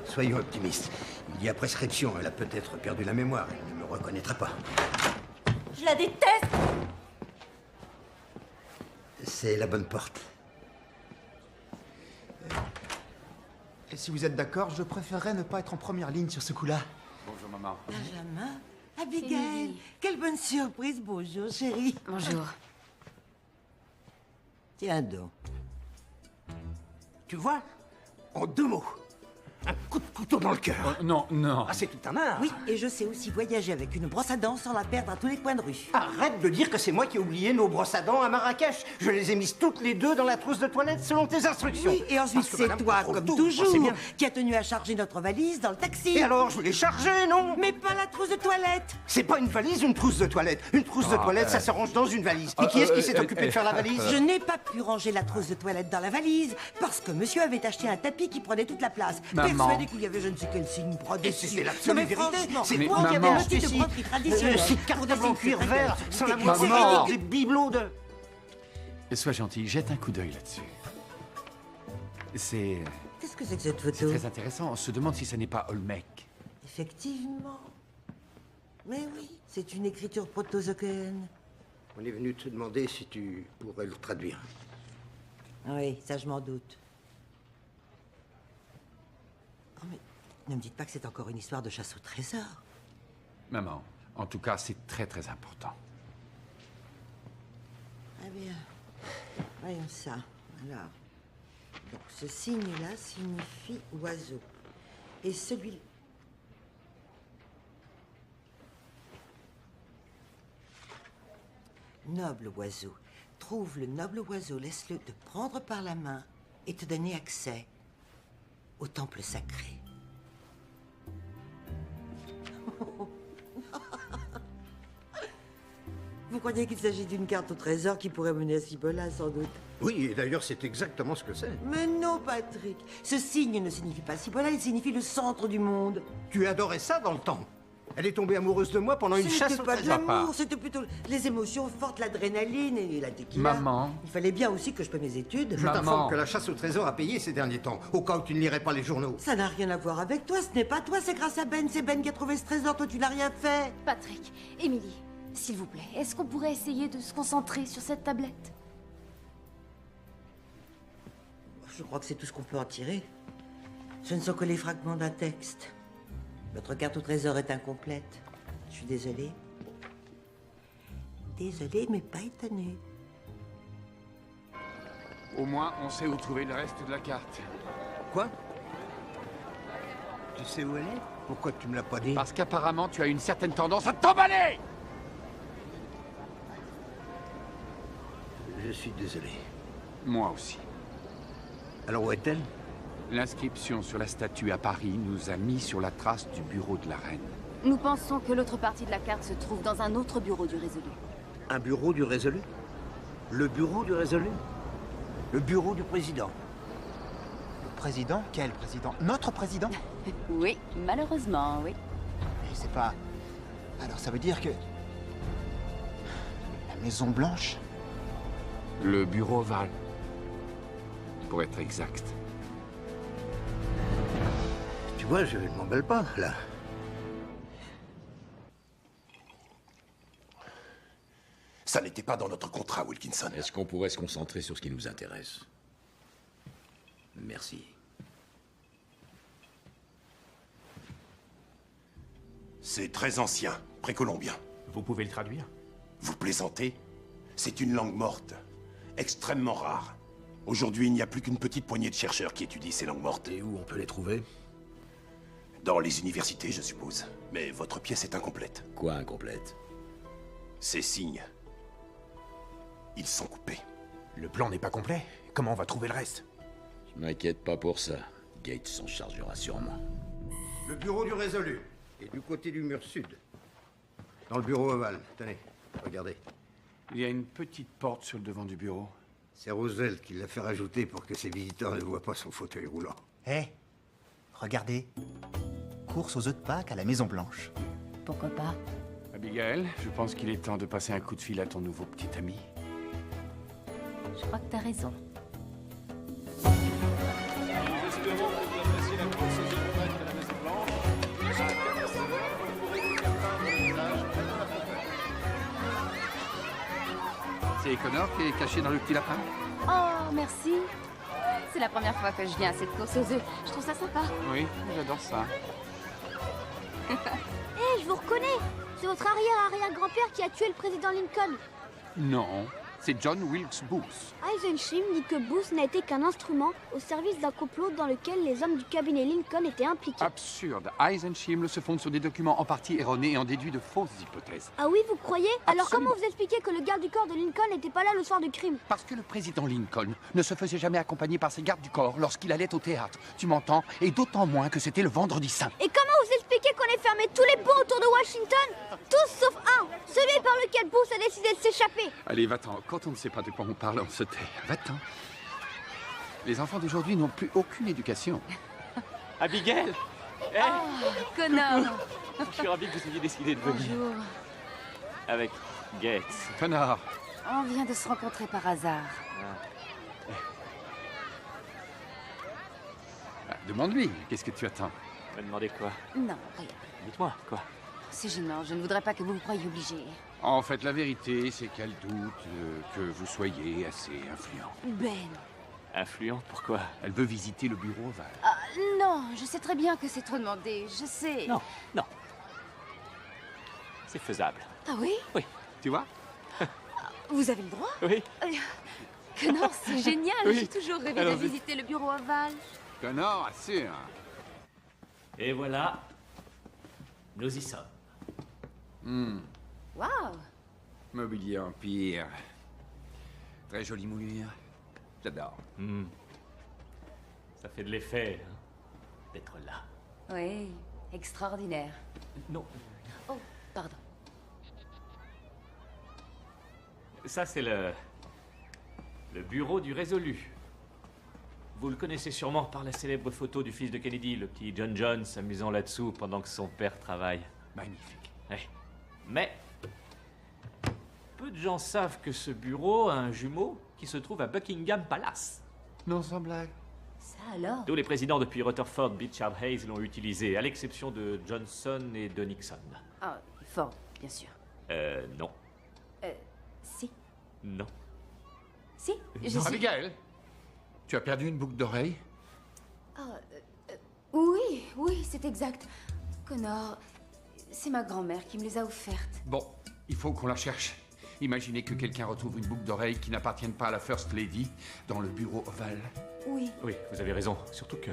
Soyons optimistes. Il y a prescription. Elle a peut-être perdu la mémoire. Elle ne me reconnaîtra pas. Je la déteste. C'est la bonne porte. Et si vous êtes d'accord, je préférerais ne pas être en première ligne sur ce coup-là. Bonjour, maman. Benjamin, Abigail, quelle bonne surprise. Bonjour, chérie. Bonjour. Tiens donc. Tu vois? En 2 mots. Un coup de couteau dans le cœur. Non, non. Ah, c'est tout un art. Oui, et je sais aussi voyager avec une brosse à dents sans la perdre à tous les coins de rue. Arrête de dire que c'est moi qui ai oublié nos brosses à dents à Marrakech. Je les ai mises toutes les deux dans la trousse de toilette selon tes instructions. Oui, et ensuite Parce que c'est madame toi, contrôle comme tout, toujours, c'est bien. qui a tenu à charger notre valise dans le taxi. Et alors, je voulais charger, non? Mais pas la trousse de toilette. C'est pas une valise, une trousse de toilette. Une trousse de toilette, ça se range dans une valise. Et qui est-ce qui s'est occupé de faire la valise? Je n'ai pas pu ranger la trousse de toilette dans la valise parce que monsieur avait acheté un tapis qui prenait toute la place. Maman. Persuadé qu'il y avait je ne sais quel signe brodé Et dessus. c'est l'absolue Non, mais vérité. franchement, C'est Mais toi qui avais maman. acheté de ci. broderie traditionnelle. Ces cartes blanc cuir vert, sans la moindre Maman. des bibelots de... Sois gentil, jette un coup d'œil là-dessus. C'est Qu'est-ce que c'est que cette photo? très intéressant. On se demande si ça n'est pas Olmec. Effectivement. Mais oui, c'est une écriture proto-zokéenne. On est venu te demander si tu pourrais le traduire. Oui, ça je m'en doute. Oh, mais ne me dites pas que c'est encore une histoire de chasse au trésor. Maman, en tout cas, c'est très très important. Ah bien. Voyons ça. Alors. Donc, ce signe-là signifie oiseau. Et celui-là. Noble oiseau. Trouve le noble oiseau, laisse-le te prendre par la main et te donner accès au temple sacré. Vous croyez qu'il s'agit d'une carte au trésor qui pourrait mener à Cibola, sans doute? Oui, et d'ailleurs, c'est exactement ce que c'est. Mais non, Patrick. Ce signe ne signifie pas Cibola, il signifie le centre du monde. Tu adorais ça dans le temps. Elle est tombée amoureuse de moi pendant une chasse C'était au pas de trésor. l'amour, c'était plutôt les émotions fortes, l'adrénaline et la tequila. Maman. Il fallait bien aussi que je paie mes études. Je t'informe que la chasse au trésor a payé ces derniers temps, au cas où tu ne lirais pas les journaux. Ça n'a rien à voir avec toi, ce n'est pas toi, c'est grâce à Ben. C'est Ben qui a trouvé ce trésor, toi tu n'as rien fait. Patrick, Émilie, s'il vous plaît, est-ce qu'on pourrait essayer de se concentrer sur cette tablette? Je crois que c'est tout ce qu'on peut en tirer. Ce ne sont que les fragments d'un texte. Votre carte au trésor est incomplète. Je suis désolée. Désolée, mais pas étonnée. Au moins, on sait où trouver le reste de la carte. Quoi? Tu sais où elle est? Pourquoi tu me l'as pas dit? Parce qu'apparemment, tu as une certaine tendance à t'emballer! Je suis désolé. Moi aussi. Alors où est-elle? L'inscription sur la statue à Paris nous a mis sur la trace du bureau de la reine. Nous pensons que l'autre partie de la carte se trouve dans un autre bureau du Résolu. Un bureau du Résolu? Le bureau du Résolu? Le bureau du président? Le président? Quel président? Notre président? Oui, malheureusement, oui. Mais c'est pas... Alors ça veut dire que... La Maison Blanche? Le bureau ovale. Pour être exact. Tu vois, je ne m'embelle pas, là. Ça n'était pas dans notre contrat, Wilkinson. Est-ce qu'on pourrait se concentrer sur ce qui nous intéresse? Merci. C'est très ancien, précolombien. Vous pouvez le traduire? Vous plaisantez? C'est une langue morte, extrêmement rare. Aujourd'hui, il n'y a plus qu'une petite poignée de chercheurs qui étudient ces langues mortes. Et où on peut les trouver? Dans les universités, je suppose. Mais votre pièce est incomplète. Quoi incomplète? Ces signes. Ils sont coupés. Le plan n'est pas complet. Comment on va trouver le reste? Je m'inquiète pas pour ça. Gates s'en chargera sûrement. Le bureau du Résolu est du côté du mur sud. Dans le bureau ovale. Tenez, regardez. Il y a une petite porte sur le devant du bureau. C'est Roosevelt qui l'a fait rajouter pour que ses visiteurs ne voient pas son fauteuil roulant. Hé, regardez. Course aux œufs de Pâques à la Maison Blanche. Pourquoi pas? Abigail, je pense qu'il est temps de passer un coup de fil à ton nouveau petit ami. Je crois que t'as raison. C'est Connor qui est caché dans le petit lapin? Oh, merci. C'est la première fois que je viens à cette course aux œufs. Je trouve ça sympa. Oui, j'adore ça. Hé, je vous reconnais. C'est votre arrière-arrière-grand-père qui a tué le président Lincoln. Non, C'est John Wilkes Booth. Eisenstein dit que Booth n'a été qu'un instrument au service d'un complot dans lequel les hommes du cabinet Lincoln étaient impliqués. Absurde. Eisenstein se fonde sur des documents en partie erronés et en déduit de fausses hypothèses. Ah oui, vous croyez? Alors Absolument. comment vous expliquez que le garde du corps de Lincoln n'était pas là le soir du crime? Parce que le président Lincoln ne se faisait jamais accompagner par ses gardes du corps lorsqu'il allait au théâtre. Tu m'entends? Et d'autant moins que c'était le vendredi saint. Et comment vous expliquez qu'on ait fermé tous les ponts autour de Washington? Tous sauf un, celui par lequel Booth a décidé de s'échapper. Allez, va-t'en. Quand on ne sait pas de quoi on parle, on se tait. Va-t'en. Les enfants d'aujourd'hui n'ont plus aucune éducation. Abigail! Connor. Je suis ravi que vous ayez décidé de venir. Bonjour. Avec Gates. Connor. On vient de se rencontrer par hasard. Demande-lui. Qu'est-ce que tu attends? Me demander quoi? Non, rien. Dites-moi, quoi? C'est gênant, je ne voudrais pas que vous vous croyiez obligé. En fait, la vérité, c'est qu'elle doute que vous soyez assez influent. Ben. Influent? Pourquoi? Elle veut visiter le bureau ovale. Ah, non, je sais très bien que c'est trop demandé, je sais. Non, non. C'est faisable. Ah oui? Oui. Tu vois? Vous avez le droit? Oui. Connor, c'est génial, Oui. j'ai toujours rêvé de Allons-y. visiter le bureau ovale. Connor, assure. Et voilà. Nous y sommes. Waouh! Mobilier Empire. Très jolie moulure. J'adore. Ça fait de l'effet, hein, d'être là. Oui, extraordinaire. Non. Oh, pardon. Ça, c'est le bureau du résolu. Vous le connaissez sûrement par la célèbre photo du fils de Kennedy, le petit John s'amusant là-dessous pendant que son père travaille. Magnifique. Ouais. Mais peu de gens savent que ce bureau a un jumeau qui se trouve à Buckingham Palace. Non, sans blague. Ça alors? Tous les présidents depuis Rutherford, Bichard Hayes l'ont utilisé, à l'exception de Johnson et de Nixon. Ah, Ford, bien sûr. Non. Si. Non. Si, je Non, suis... Abigail, tu as perdu une boucle d'oreille? Ah, oui, oui, c'est exact. Connor, c'est ma grand-mère qui me les a offertes. Bon, il faut qu'on la cherche. Imaginez que quelqu'un retrouve une boucle d'oreille qui n'appartienne pas à la First Lady dans le bureau ovale. Oui. Oui, vous avez raison. Surtout que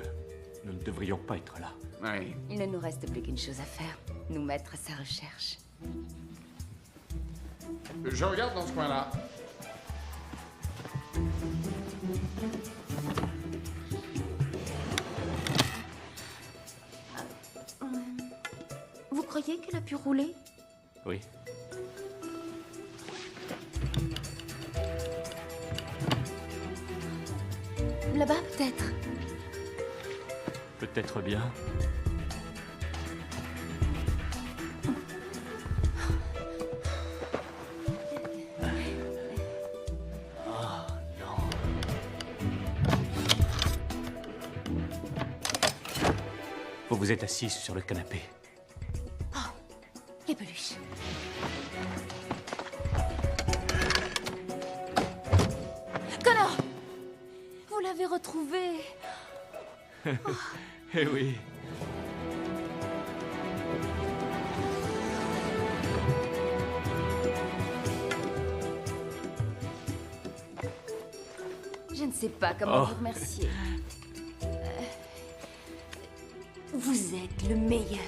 nous ne devrions pas être là. Oui. Il ne nous reste plus qu'une chose à faire, nous mettre à sa recherche. Je regarde dans ce coin-là. Vous croyez qu'elle a pu rouler? Oui. Là-bas, peut-être. Peut-être bien. Oh non. Vous vous êtes assise sur le canapé. Oh, les peluches. Connor! Vous l'avez retrouvé. Eh oui. Je ne sais pas comment Oh. vous remercier. Vous êtes le meilleur.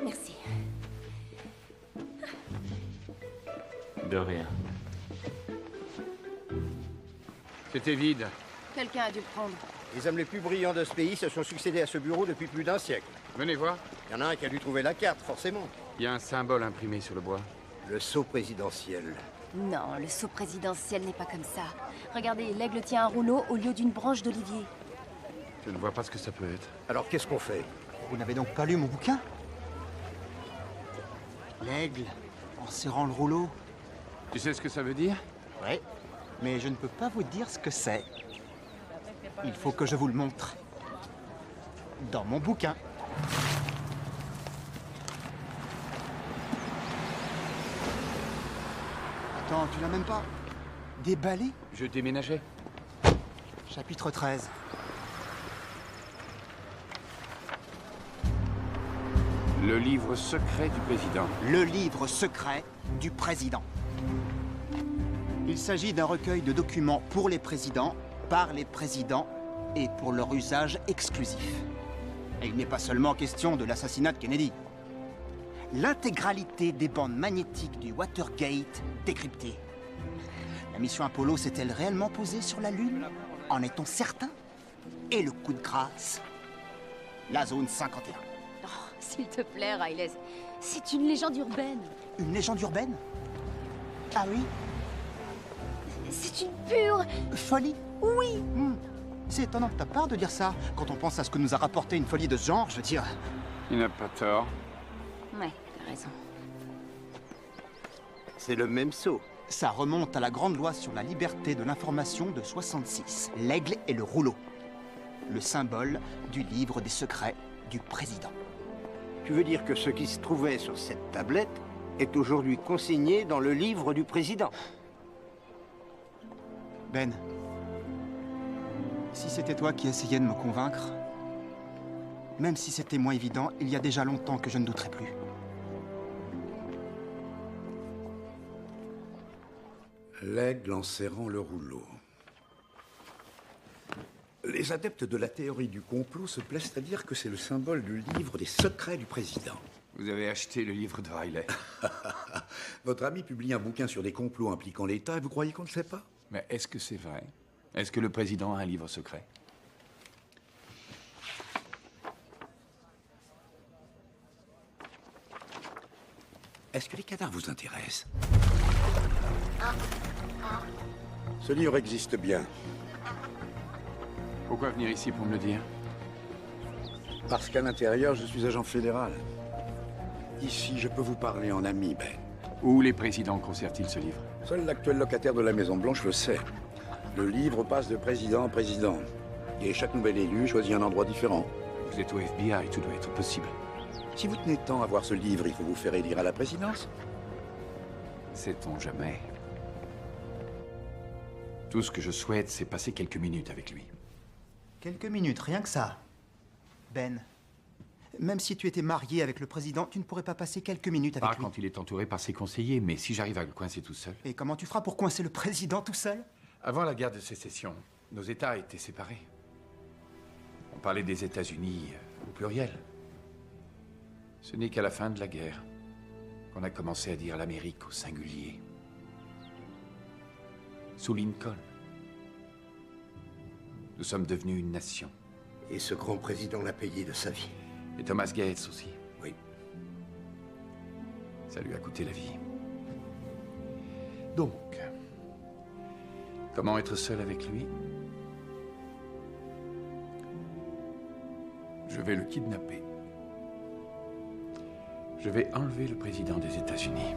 Merci. De rien. C'était vide. Quelqu'un a dû le prendre. Les hommes les plus brillants de ce pays se sont succédés à ce bureau depuis plus d'un siècle. Venez voir. Il y en a un qui a dû trouver la carte, forcément. Il y a un symbole imprimé sur le bois. Le sceau présidentiel. Non, le sceau présidentiel n'est pas comme ça. Regardez, l'aigle tient un rouleau au lieu d'une branche d'olivier. Je ne vois pas ce que ça peut être. Alors qu'est-ce qu'on fait? Vous n'avez donc pas lu mon bouquin? L'aigle, en serrant le rouleau. Tu sais ce que ça veut dire? Ouais, mais je ne peux pas vous dire ce que c'est. Il faut que je vous le montre. Dans mon bouquin. Attends, tu l'as même pas déballé? Je déménageais. Chapitre 13. Le livre secret du président. Le livre secret du président. Il s'agit d'un recueil de documents pour les présidents, par les présidents et pour leur usage exclusif. Et il n'est pas seulement question de l'assassinat de Kennedy. L'intégralité des bandes magnétiques du Watergate décryptées. La mission Apollo s'est-elle réellement posée sur la Lune? En est-on certain? Et le coup de grâce? La zone 51. Oh, s'il te plaît, Riley, c'est une légende urbaine. Une légende urbaine? Ah oui? C'est une pure... folie? Oui. C'est étonnant de ta part de dire ça. Quand on pense à ce que nous a rapporté une folie de ce genre, je veux dire... Il n'a pas tort. Ouais, t'as raison. C'est le même saut. Ça remonte à la grande loi sur la liberté de l'information de 66. L'aigle et le rouleau. Le symbole du livre des secrets du président. Tu veux dire que ce qui se trouvait sur cette tablette est aujourd'hui consigné dans le livre du président? Ben, si c'était toi qui essayais de me convaincre, même si c'était moins évident, il y a déjà longtemps que je ne douterais plus. L'aigle en serrant le rouleau. Les adeptes de la théorie du complot se plaisent à dire que c'est le symbole du livre des secrets du président. Vous avez acheté le livre de Riley. Votre ami publie un bouquin sur des complots impliquant l'État et vous croyez qu'on ne sait pas? Mais est-ce que c'est vrai? Est-ce que le président a un livre secret? Est-ce que les cadavres vous intéressent? Ce livre existe bien. Pourquoi venir ici pour me le dire? Parce qu'à l'intérieur, je suis agent fédéral. Ici, je peux vous parler en ami, Ben. Où les présidents conservent-ils ce livre? Seul l'actuel locataire de la Maison-Blanche le sait. Le livre passe de président en président. Et chaque nouvel élu choisit un endroit différent. Vous êtes au FBI, tout doit être possible. Si vous tenez tant à voir ce livre, il faut vous faire élire à la présidence? Sait-on jamais? Tout ce que je souhaite, c'est passer quelques minutes avec lui. Quelques minutes, rien que ça. Ben, même si tu étais marié avec le président, tu ne pourrais pas passer quelques minutes avec Pas lui. quand il est entouré par ses conseillers, mais si j'arrive à le coincer tout seul. Et comment tu feras pour coincer le président tout seul? Avant la guerre de sécession, nos États étaient séparés. On parlait des États-Unis au pluriel. Ce n'est qu'à la fin de la guerre qu'on a commencé à dire l'Amérique au singulier. Sous Lincoln, nous sommes devenus une nation. Et ce grand président l'a payé de sa vie. Et Thomas Gates aussi. Oui. Ça lui a coûté la vie. Donc, comment être seul avec lui? Je vais le kidnapper. Je vais enlever le président des États-Unis.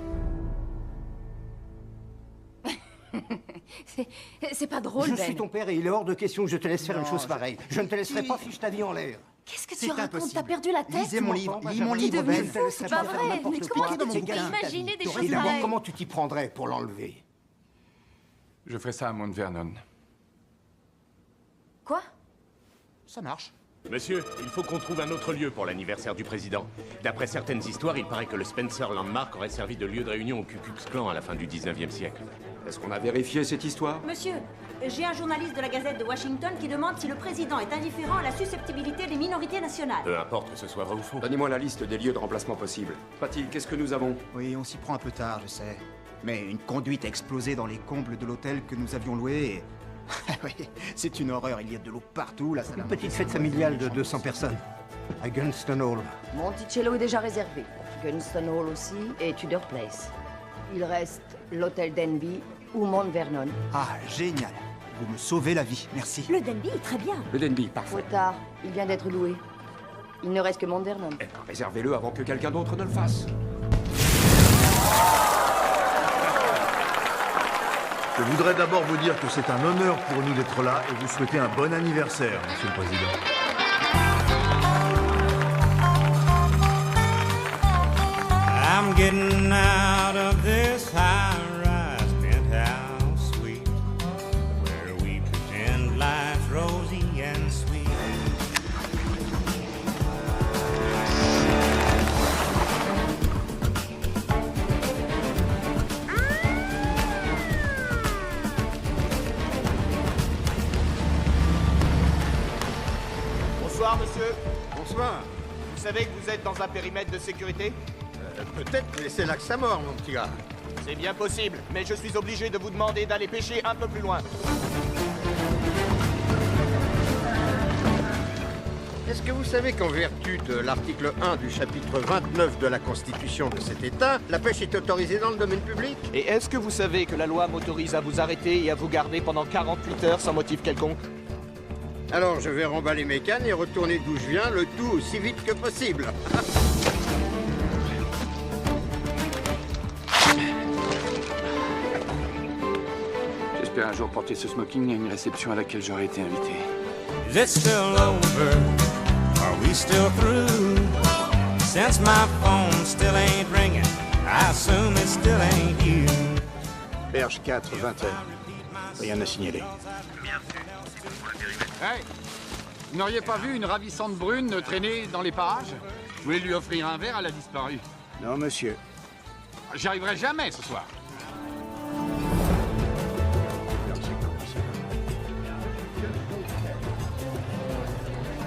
C'est pas drôle, Je Ben. suis ton père et il est hors de question que je te laisse faire une chose pareille. Je ne te laisserai pas fiche ta vie en l'air. Qu'est-ce que tu racontes? T'as perdu la tête? Lisez mon livre, lis mon T'es livre, devenu Ben. fou, c'est pas vrai. Mais comment tu peux imaginer des choses Et d'abord, pareilles? comment tu t'y prendrais pour l'enlever? Je ferai ça à Mount Vernon. Quoi? Ça marche. Monsieur, il faut qu'on trouve un autre lieu pour l'anniversaire du président. D'après certaines histoires, il paraît que le Spencer Landmark aurait servi de lieu de réunion au Ku Klux Klan à la fin du 19e siècle. Est-ce qu'on a vérifié cette histoire? Monsieur, j'ai un journaliste de la Gazette de Washington qui demande si le président est indifférent à la susceptibilité des minorités nationales. Peu importe que ce soit vrai ou faux. Donnez-moi la liste des lieux de remplacement possibles. Patty, qu'est-ce que nous avons? Oui, on s'y prend un peu tard, je sais. Mais une conduite a explosé dans les combles de l'hôtel que nous avions loué et... oui, c'est une horreur, il y a de l'eau partout, là, ça... Une petite fête familiale de 200 personnes. À Gunston Hall. Monticello est déjà réservé. Gunston Hall aussi et Tudor Place. Il reste l'hôtel Denby ou Mount Vernon. Ah, génial. Vous me sauvez la vie, merci. Le Denby est très bien. Le Denby, parfait. Trop tard, il vient d'être loué. Il ne reste que Mount Vernon. Eh ben, réservez-le avant que quelqu'un d'autre ne le fasse. Je voudrais d'abord vous dire que c'est un honneur pour nous d'être là et vous souhaiter un bon anniversaire, Monsieur le Président. I'm getting out of this high-rise monsieur. Bonsoir. Vous savez que vous êtes dans un périmètre de sécurité? Peut-être, mais c'est là que ça mord, mon petit gars. C'est bien possible, mais je suis obligé de vous demander d'aller pêcher un peu plus loin. Est-ce que vous savez qu'en vertu de l'article 1 du chapitre 29 de la Constitution de cet État, la pêche est autorisée dans le domaine public? Et est-ce que vous savez que la loi m'autorise à vous arrêter et à vous garder pendant 48 heures sans motif quelconque? Alors je vais remballer mes cannes et retourner d'où je viens, le tout aussi vite que possible. J'espère un jour porter ce smoking à une réception à laquelle j'aurais été invité. Is it still over? Are we still through? Since my phone still ain't ringing, I assume it still ain't you. Berge 4, 20h. Rien à signaler. Hey! Vous n'auriez pas vu une ravissante brune traîner dans les parages? Je voulais lui offrir un verre, elle a disparu. Non, monsieur. J'y arriverai jamais ce soir.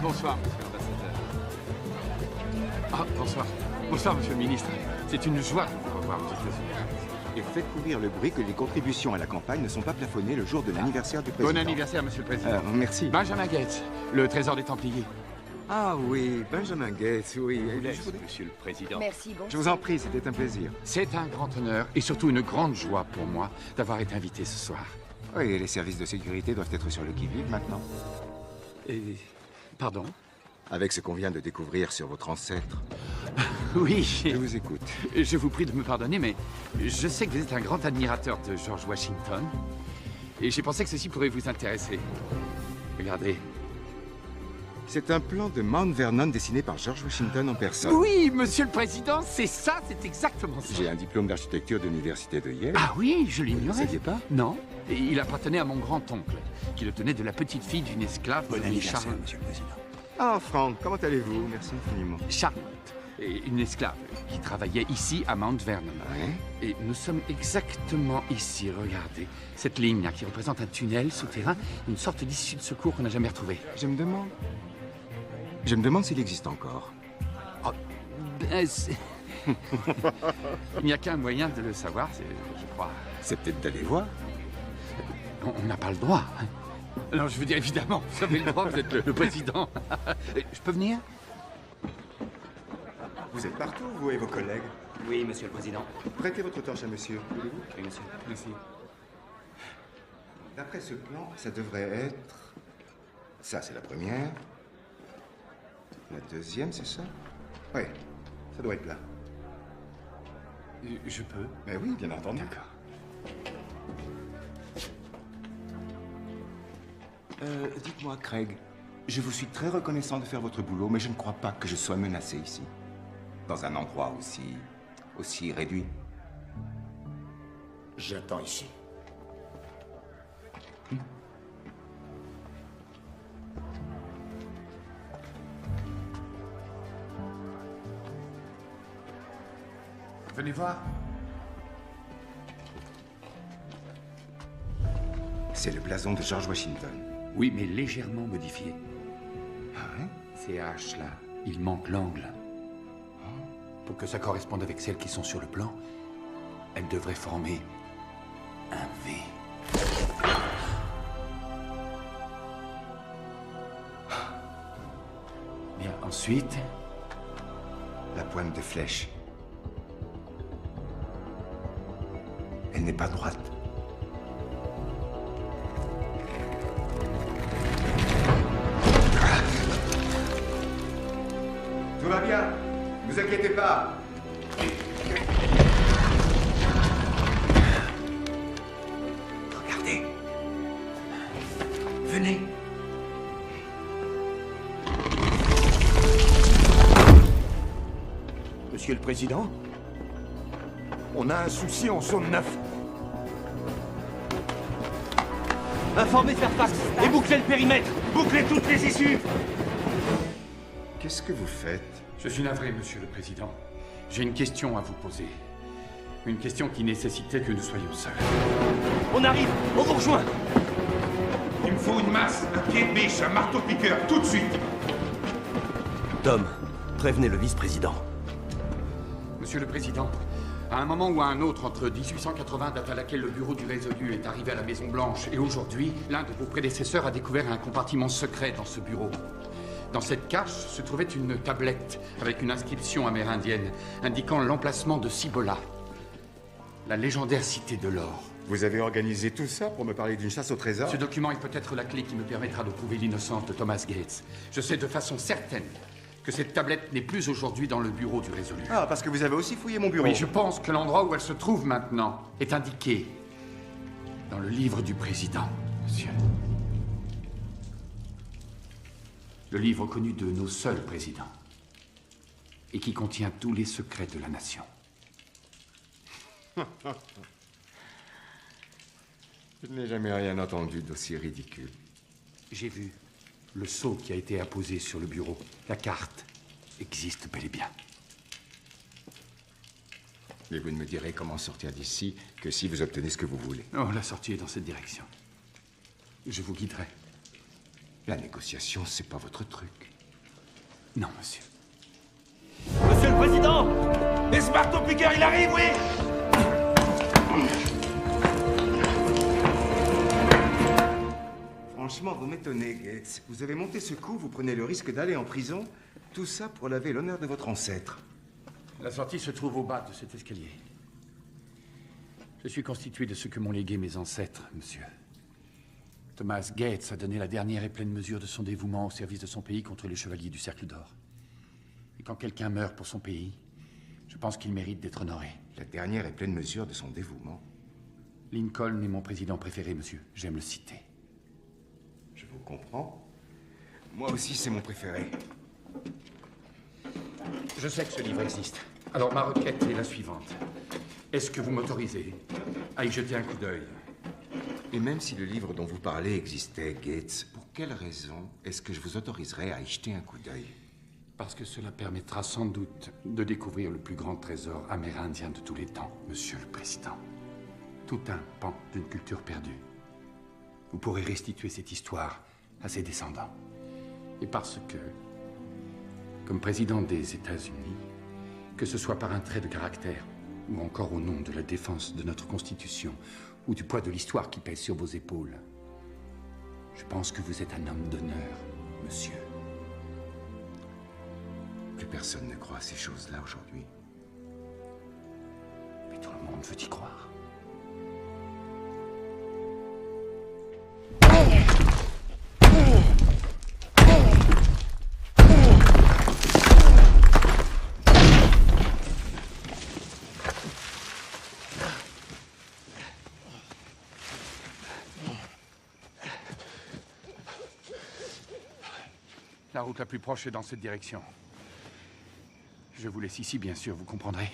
Bonsoir, monsieur l'ambassadeur. Ah, bonsoir. Bonsoir, monsieur le ministre. C'est une joie de vous revoir aux États-Unis. Et faites courir le bruit que les contributions à la campagne ne sont pas plafonnées le jour de l'anniversaire du président. Bon anniversaire, monsieur le président. Merci. Benjamin Gates, le trésor des Templiers. Ah oui, Benjamin Gates, oui. Monsieur le président. Merci, bon. Je vous en prie, c'était un plaisir. C'est un grand honneur et surtout une grande joie pour moi d'avoir été invité ce soir. Oui, et les services de sécurité doivent être sur le qui-vive maintenant. Et... Pardon? Avec ce qu'on vient de découvrir sur votre ancêtre. Oui. Je vous écoute. Je vous prie de me pardonner, mais je sais que vous êtes un grand admirateur de George Washington. Et j'ai pensé que ceci pourrait vous intéresser. Regardez. C'est un plan de Mount Vernon dessiné par George Washington en personne. Oui, monsieur le président, c'est ça, c'est exactement ça. J'ai un diplôme d'architecture de l'université de Yale. Ah oui, je l'ignorais. Vous ne saviez pas? Non. Et il appartenait à mon grand-oncle, qui le tenait de la petite fille d'une esclave. Bon anniversaire, Charlotte. monsieur le président. Ah, Franck, comment allez-vous? Merci infiniment. Charlotte, et une esclave qui travaillait ici à Mount Vernon. Ouais. Et nous sommes exactement ici, regardez. Cette ligne là, qui représente un tunnel souterrain, une sorte d'issue de secours qu'on n'a jamais retrouvée. Je me demande s'il existe encore. Oh, ben, il n'y a qu'un moyen de le savoir, je crois. C'est peut-être d'aller voir. On n'a pas le droit. Hein. Non, je veux dire, évidemment, vous avez le droit, vous êtes le président. Je peux venir? Vous êtes partout, vous et vos collègues? Oui, monsieur le président. Prêtez votre torche à monsieur. Voulez-vous? Oui, monsieur. Merci. D'après ce plan, ça devrait être... Ça, c'est la première. La deuxième, c'est ça? Oui, ça doit être là. Je peux? Mais oui, bien entendu. D'accord. Dites-moi, Craig, je vous suis très reconnaissant de faire votre boulot, mais je ne crois pas que je sois menacé ici. Dans un endroit aussi réduit. J'attends ici. Venez voir. C'est le blason de George Washington. Oui, mais légèrement modifié. Ah ouais? Ces haches-là, il manque l'angle. Pour que ça corresponde avec celles qui sont sur le plan, elles devraient former un V. Bien, ensuite... La pointe de flèche. Elle n'est pas droite. Tout va bien. Ne vous inquiétez pas. Regardez. Venez. Monsieur le Président, on a un souci en zone 9. Informez Fairfax et bouclez le périmètre. Bouclez toutes les issues. Qu'est-ce que vous faites? Je suis navré, monsieur le président. J'ai une question à vous poser. Une question qui nécessitait que nous soyons seuls. On arrive, on vous rejoint. Il me faut une masse, un pied de biche, un marteau-piqueur, tout de suite. Tom, prévenez le vice-président. Monsieur le Président, à un moment ou à un autre, entre 1880, date à laquelle le bureau du Résolu est arrivé à la Maison-Blanche, et aujourd'hui, l'un de vos prédécesseurs a découvert un compartiment secret dans ce bureau. Dans cette cache se trouvait une tablette avec une inscription amérindienne indiquant l'emplacement de Cibola, la légendaire cité de l'or. Vous avez organisé tout ça pour me parler d'une chasse au trésor? Ce document est peut-être la clé qui me permettra de prouver l'innocence de Thomas Gates. Je sais de façon certaine que cette tablette n'est plus aujourd'hui dans le bureau du Résolu. Ah, parce que vous avez aussi fouillé mon bureau. Oui, je pense que l'endroit où elle se trouve maintenant est indiqué dans le livre du président, monsieur. Le livre connu de nos seuls présidents et qui contient tous les secrets de la nation. Je n'ai jamais rien entendu d'aussi ridicule. J'ai vu le sceau qui a été apposé sur le bureau. La carte existe bel et bien. Et vous ne me direz comment sortir d'ici que si vous obtenez ce que vous voulez. Oh, la sortie est dans cette direction. Je vous guiderai. La négociation, c'est pas votre truc. Non, monsieur. Monsieur le Président! Esparto Piqueur, il arrive, oui! Franchement, vous m'étonnez, Gates. Vous avez monté ce coup, vous prenez le risque d'aller en prison. Tout ça pour laver l'honneur de votre ancêtre. La sortie se trouve au bas de cet escalier. Je suis constitué de ce que m'ont légué mes ancêtres, monsieur. Thomas Gates a donné la dernière et pleine mesure de son dévouement au service de son pays contre les chevaliers du Cercle d'Or. Et quand quelqu'un meurt pour son pays, je pense qu'il mérite d'être honoré. La dernière et pleine mesure de son dévouement. Lincoln est mon président préféré, monsieur. J'aime le citer. Je vous comprends. Moi aussi, c'est mon préféré. Je sais que ce livre existe. Alors ma requête est la suivante. Est-ce que vous m'autorisez à y jeter un coup d'œil? Et même si le livre dont vous parlez existait, Gates, pour quelle raison est-ce que je vous autoriserais à y jeter un coup d'œil? Parce que cela permettra sans doute de découvrir le plus grand trésor amérindien de tous les temps, monsieur le Président. Tout un pan d'une culture perdue. Vous pourrez restituer cette histoire à ses descendants. Et parce que, comme président des États-Unis, que ce soit par un trait de caractère, ou encore au nom de la défense de notre Constitution, ou du poids de l'histoire qui pèse sur vos épaules, je pense que vous êtes un homme d'honneur, monsieur. Plus personne ne croit à ces choses-là aujourd'hui. Mais tout le monde veut y croire. La route la plus proche est dans cette direction. Je vous laisse ici, bien sûr, vous comprendrez.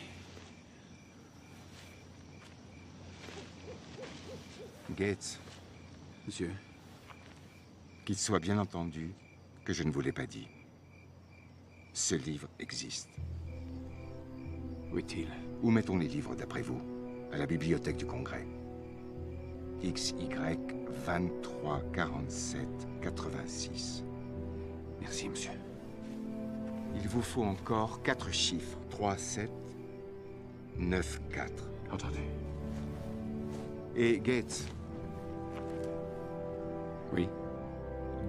Gates. Monsieur. Qu'il soit bien entendu que je ne vous l'ai pas dit. Ce livre existe. Où est-il? Où mettons les livres, d'après vous? À la bibliothèque du Congrès. XY 23 47 86. Merci, monsieur. Il vous faut encore 4 chiffres. 3, 7, 9, 4. Entendu. Et Gates. Oui.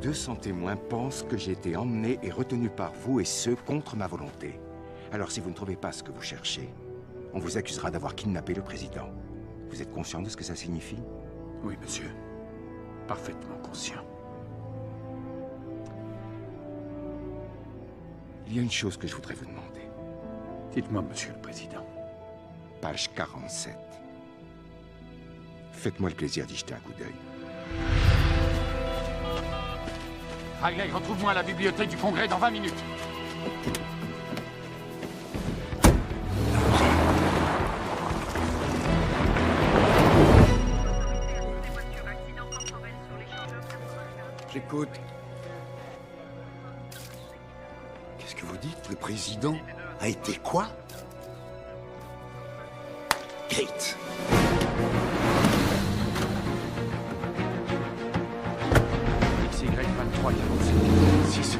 200 témoins pensent que j'ai été emmené et retenu par vous, et ce, contre ma volonté. Alors si vous ne trouvez pas ce que vous cherchez, on vous accusera d'avoir kidnappé le président. Vous êtes conscient de ce que ça signifie? Oui, monsieur. Parfaitement conscient. Il y a une chose que je voudrais vous demander. Dites-moi, monsieur le président. Page 47. Faites-moi le plaisir d'y jeter un coup d'œil. Riley, retrouve-moi à la bibliothèque du Congrès dans 20 minutes. J'écoute. Qu'est-ce que vous dites? Le président a été quoi? Kate. XY 23 46.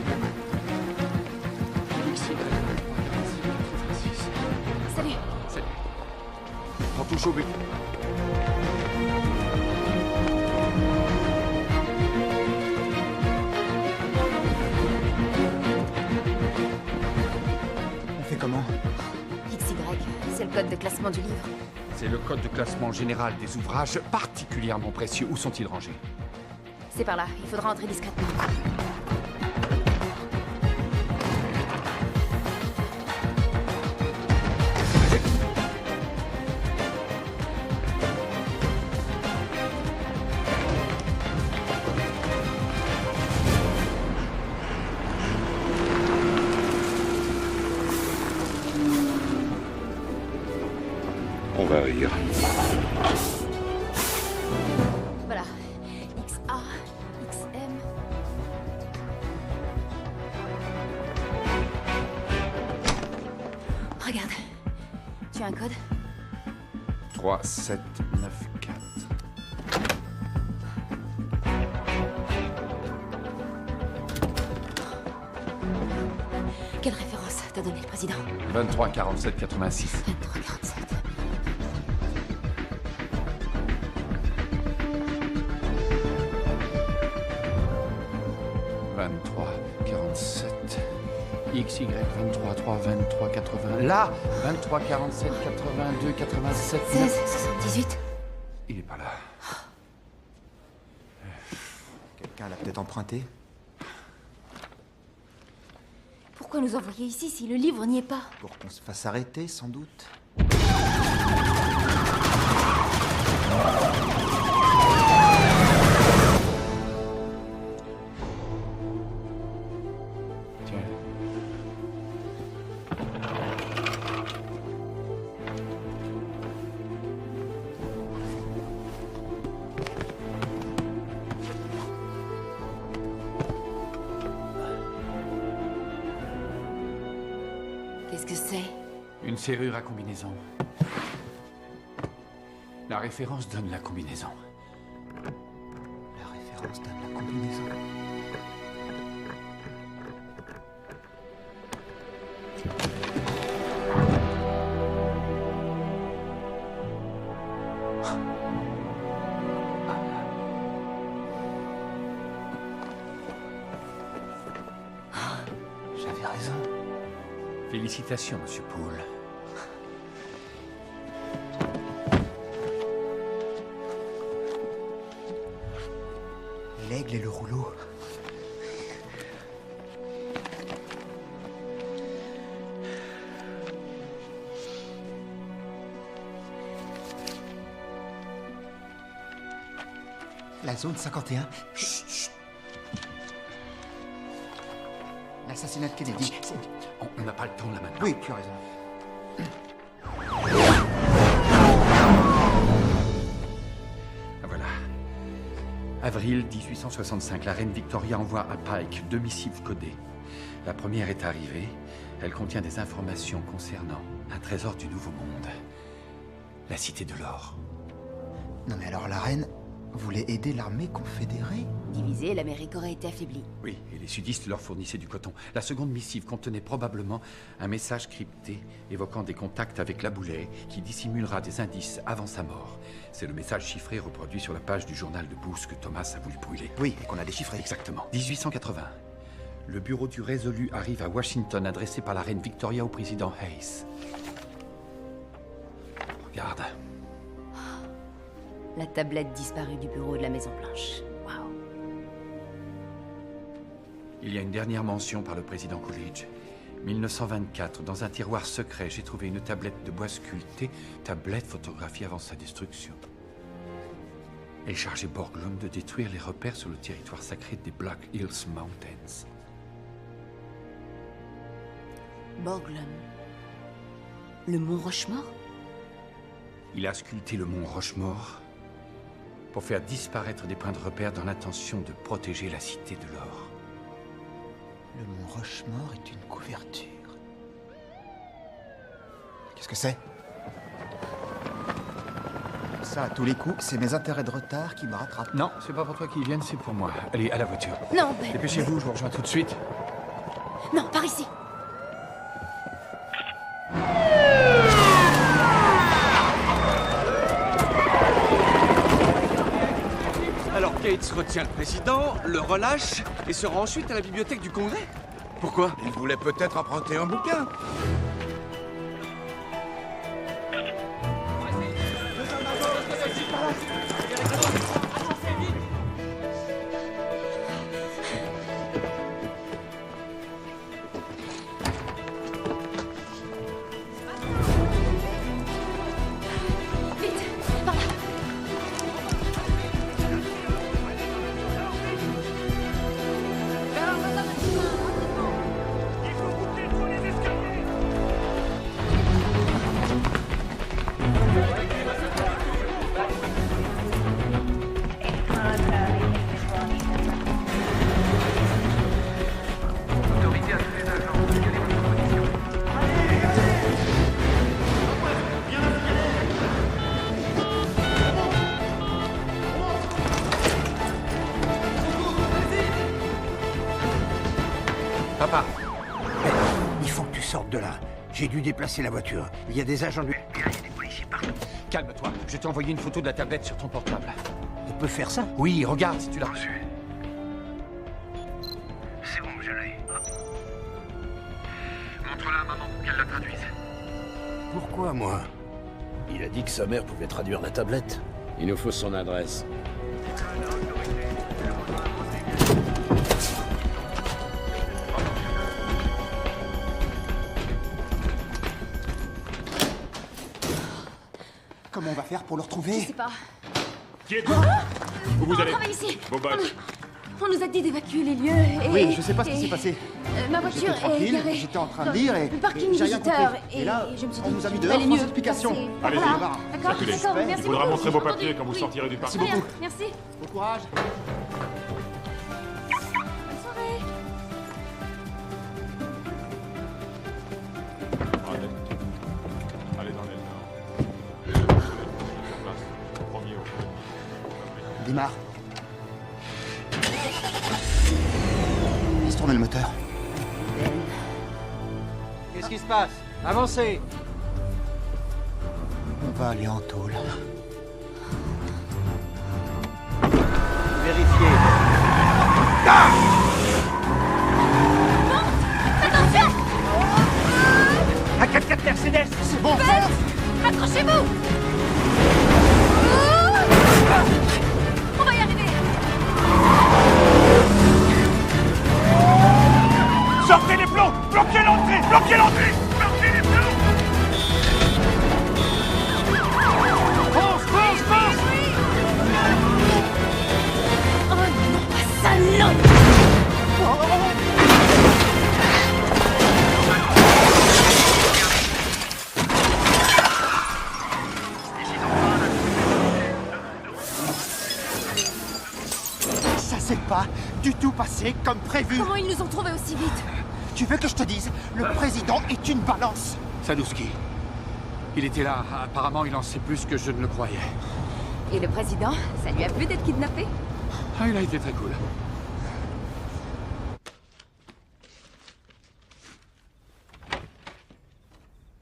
classement du livre. C'est le code de classement général des ouvrages particulièrement précieux. Où sont-ils rangés? C'est par là. Il faudra entrer discrètement. On va rire. Voilà. XA, XM. Regarde. Tu as un code? 3, 7, 9, 4. Quelle référence t'a donné le président? 23, 47, 86. 23, 47. XY 23, 3, 23, 80. Là 23, 47, 82, 87. 16, 78. Il est pas là. Quelqu'un l'a peut-être emprunté? Pourquoi nous envoyer ici si le livre n'y est pas? Pour qu'on se fasse arrêter, sans doute. Qu'est-ce que c'est? Une serrure à combinaison. La référence donne la combinaison. La référence donne la combinaison. J'avais raison. Félicitations, Monsieur Poole. L'aigle et le rouleau. La zone 51. Chut, chut. L'assassinat de Kennedy. On n'a pas le temps là maintenant. Oui, tu as raison. Voilà. Avril 1865, la reine Victoria envoie à Pike 2 missives codées. La première est arrivée. Elle contient des informations concernant un trésor du Nouveau Monde. La Cité de l'Or. Non mais alors la reine voulait aider l'armée confédérée? Divisée, l'Amérique aurait été affaiblie. Oui, et les sudistes leur fournissaient du coton. La seconde missive contenait probablement un message crypté évoquant des contacts avec Laboulaye qui dissimulera des indices avant sa mort. C'est le message chiffré reproduit sur la page du journal de Booth que Thomas a voulu brûler. Oui, et qu'on a déchiffré. Exactement. 1880. Le bureau du résolu arrive à Washington, adressé par la reine Victoria au président Hayes. Regarde. La tablette disparue du bureau de la Maison-Blanche. Waouh. Il y a une dernière mention par le président Coolidge. 1924, dans un tiroir secret, j'ai trouvé une tablette de bois sculptée, tablette photographiée avant sa destruction. Elle chargeait Borglum de détruire les repères sur le territoire sacré des Black Hills Mountains. Borglum. Le mont Rochemort? Il a sculpté le mont Rochemort pour faire disparaître des points de repère dans l'intention de protéger la Cité de l'Or. Le mont Rochemort est une couverture. Qu'est-ce que c'est? Ça, à tous les coups, c'est mes intérêts de retard qui me rattrapent. Non, c'est pas pour toi qu'ils viennent, c'est pour moi. Allez, à la voiture. Non, Ben. Dépêchez-vous, je vous rejoins tout de suite. Non, par ici. Alors Gates retient le président, le relâche et se rend ensuite à la bibliothèque du Congrès. Pourquoi? Il voulait peut-être emprunter un bouquin. Papa. Ben, il faut que tu sortes de là. J'ai dû déplacer la voiture. Il y a des agents du FBI et des policiers partout. Calme-toi. Je t'ai envoyé une photo de la tablette sur ton portable. On peut faire ça? Oui, regarde si tu l'as reçue. C'est bon, je l'ai. Montre-la à maman pour qu'elle la traduise. Pourquoi, moi? Il a dit que sa mère pouvait traduire la tablette. Il nous faut son adresse. Comment on va faire pour le retrouver? Je sais pas. Qui êtes-vous? Où vous allez? On travaille ici. Vos bottes. On nous a dit d'évacuer les lieux et... Oui, je sais pas ce qui s'est passé. Ma voiture J'étais est tranquille, garée j'étais en train de lire et... le parking j'ai rien visiteur compris. et là, je me suis dit on nous a mis qu'il dehors valait sans mieux explication. passer Allez-y. par là. D'accord, D'accord, circulez. merci Il faudra beaucoup. montrer vos Entendu. papiers quand vous Oui. sortirez du Merci parking. beaucoup. Merci. Bon courage. Bonne soirée. Allez dans l'aile nord. Sur place. Premier au Démarre. Laisse tourner le moteur. Qu'est-ce qui se passe? Avancez! On va aller en tôle. Vérifiez. Attention! Un 4x4 Mercedes! C'est bon! Accrochez-vous! On va y arriver! Sortez les plombs! Bloquez l'entrée! Bloquez l'entrée! Sortez les plombs! Fonce! Fonce! Fonce! Oh non, salaud! Ça s'est pas du tout passé comme prévu. Comment ils nous ont trouvés aussi vite? Tu veux que je te dise? Le président est une balance. Sadowski. Il était là. Apparemment, il en sait plus que je ne le croyais. Et le président, ça lui a plu d'être kidnappé? Ah, il a été très cool.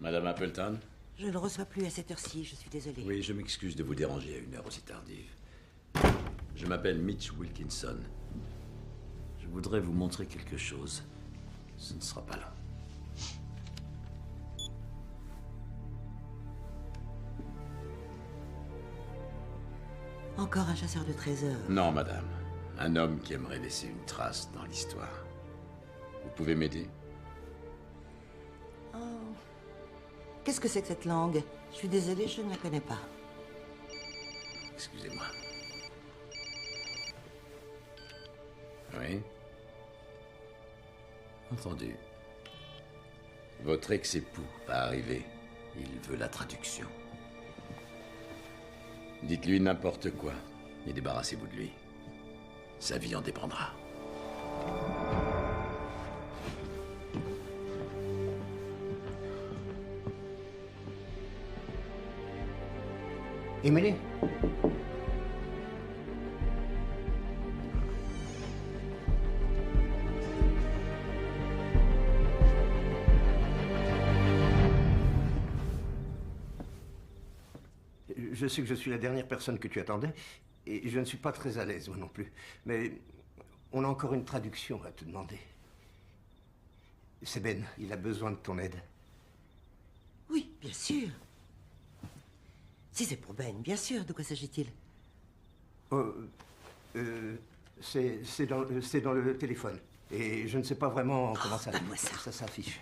Madame Appleton? Je ne reçois plus à cette heure-ci, je suis désolée. Oui, je m'excuse de vous déranger à une heure aussi tardive. Je m'appelle Mitch Wilkinson. Je voudrais vous montrer quelque chose. Ce ne sera pas long. Encore un chasseur de trésors. Non, madame. Un homme qui aimerait laisser une trace dans l'histoire. Vous pouvez m'aider? Oh. Qu'est-ce que c'est que cette langue? Je suis désolée, je ne la connais pas. Excusez-moi. Oui? Entendu. Votre ex-époux va arriver. Il veut la traduction. Dites-lui n'importe quoi et débarrassez-vous de lui. Sa vie en dépendra. Emily? Je sais que je suis la dernière personne que tu attendais, et je ne suis pas très à l'aise, moi non plus. Mais on a encore une traduction à te demander. C'est Ben, il a besoin de ton aide. Oui, bien sûr. Si c'est pour Ben, bien sûr. De quoi s'agit-il? C'est dans le téléphone. Et je ne sais pas vraiment comment ça s'affiche.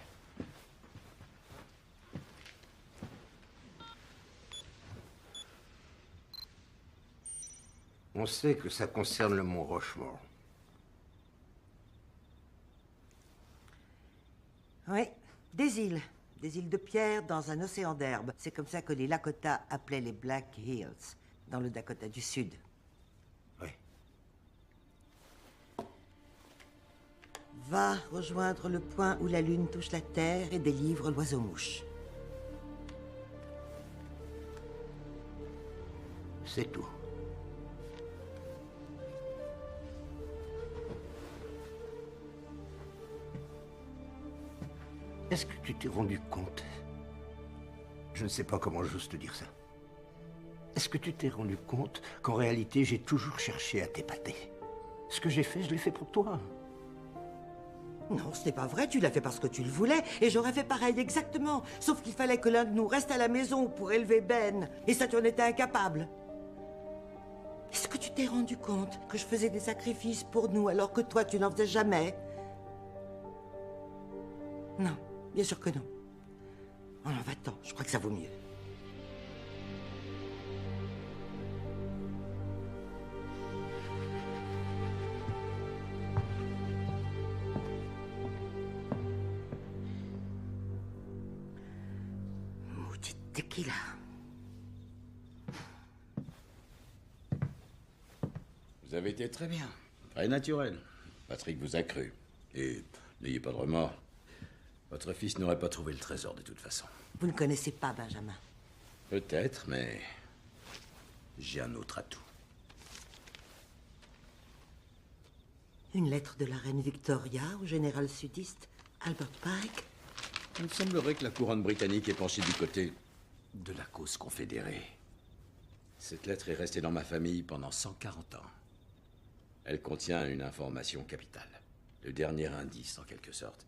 On sait que ça concerne le mont Rochemort. Oui, des îles. Des îles de pierre dans un océan d'herbe. C'est comme ça que les Lakota appelaient les Black Hills, dans le Dakota du Sud. Oui. Va rejoindre le point où la lune touche la terre et délivre l'oiseau-mouche. C'est tout. Est-ce que tu t'es rendu compte? Je ne sais pas comment j'ose te dire ça. Est-ce que tu t'es rendu compte qu'en réalité, j'ai toujours cherché à t'épater? Ce que j'ai fait, je l'ai fait pour toi. Non, ce n'est pas vrai, tu l'as fait parce que tu le voulais, et j'aurais fait pareil exactement. Sauf qu'il fallait que l'un de nous reste à la maison pour élever Ben, et ça tu en étais incapable. Est-ce que tu t'es rendu compte que je faisais des sacrifices pour nous alors que toi tu n'en faisais jamais? Non, bien sûr que non. Alors va-t'en, je crois que ça vaut mieux. Maudite tequila. Vous avez été très bien. Très naturel. Patrick vous a cru. Et n'ayez pas de remords. Votre fils n'aurait pas trouvé le trésor de toute façon. Vous ne connaissez pas Benjamin. Peut-être, mais j'ai un autre atout. Une lettre de la reine Victoria au général sudiste Albert Pike. Il me semblerait que la couronne britannique est penchée du côté de la cause confédérée. Cette lettre est restée dans ma famille pendant 140 ans. Elle contient une information capitale. Le dernier indice, en quelque sorte.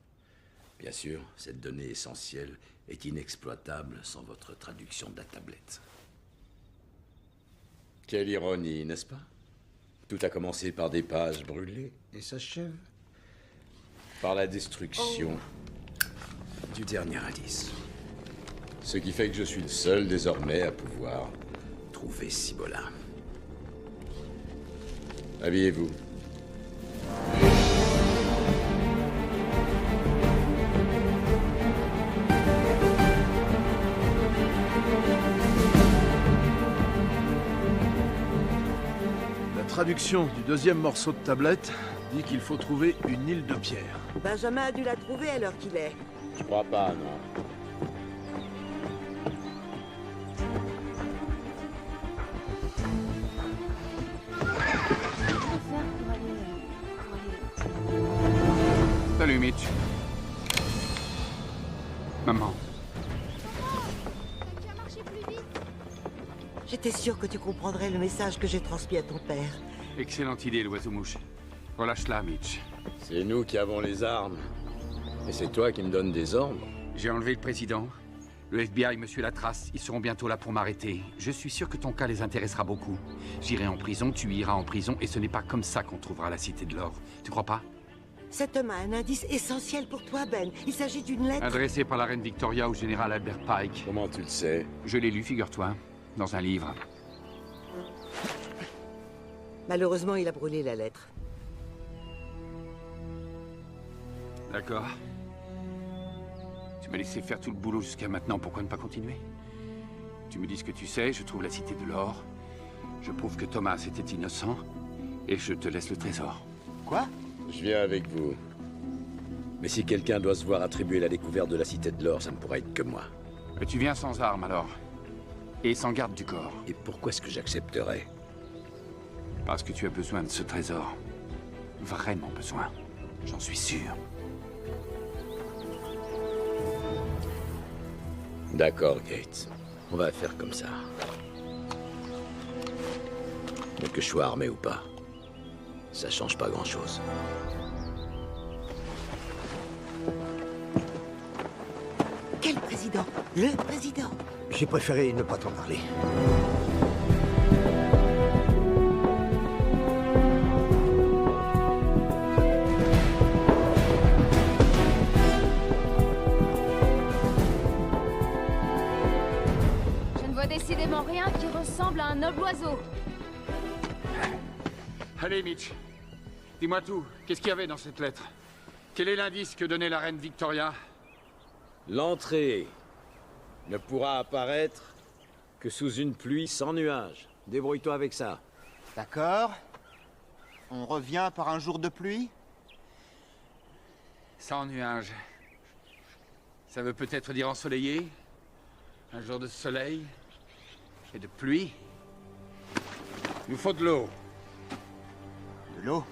Bien sûr, cette donnée essentielle est inexploitable sans votre traduction de la tablette. Quelle ironie, n'est-ce pas? Tout a commencé par des pages brûlées et s'achève par la destruction du dernier indice. Ce qui fait que je suis le seul désormais à pouvoir trouver Cibola. Habillez-vous. La traduction du deuxième morceau de tablette dit qu'il faut trouver une île de pierre. Benjamin a dû la trouver à l'heure qu'il est. Je crois pas, non. Salut, Mitch. Maman. J'étais sûre que tu comprendrais le message que j'ai transmis à ton père. Excellente idée, l'oiseau-mouche. Relâche-la, Mitch. C'est nous qui avons les armes. Et c'est toi qui me donnes des ordres. J'ai enlevé le président. Le FBI me suit la trace. Ils seront bientôt là pour m'arrêter. Je suis sûr que ton cas les intéressera beaucoup. J'irai en prison, tu iras en prison, et ce n'est pas comme ça qu'on trouvera la Cité de l'Or. Tu crois pas? Cet homme a un indice essentiel pour toi, Ben. Il s'agit d'une lettre... Adressée par la reine Victoria au général Albert Pike. Comment tu le sais? Je l'ai lu, figure-toi, dans un livre. Malheureusement, il a brûlé la lettre. D'accord. Tu m'as laissé faire tout le boulot jusqu'à maintenant, pourquoi ne pas continuer? Tu me dis ce que tu sais, je trouve la Cité de l'Or. Je prouve que Thomas était innocent, et je te laisse le trésor. Quoi? Je viens avec vous. Mais si quelqu'un doit se voir attribuer la découverte de la Cité de l'Or, ça ne pourra être que moi. Mais tu viens sans armes, alors. Et sans garde du corps. Et pourquoi est-ce que j'accepterais? Parce que tu as besoin de ce trésor. Vraiment besoin. J'en suis sûr. D'accord, Gates. On va faire comme ça. Mais que je sois armé ou pas, ça change pas grand-chose. Quel président? Le président? J'ai préféré ne pas t'en parler. Je ne vois décidément rien qui ressemble à un noble oiseau. Allez, Mitch. Dis-moi tout. Qu'est-ce qu'il y avait dans cette lettre? Quel est l'indice que donnait la reine Victoria? L'entrée ne pourra apparaître que sous une pluie sans nuages. Débrouille-toi avec ça. D'accord. On revient par un jour de pluie? Sans nuages. Ça veut peut-être dire ensoleillé? Un jour de soleil? Et de pluie? Il nous faut de l'eau. De l'eau?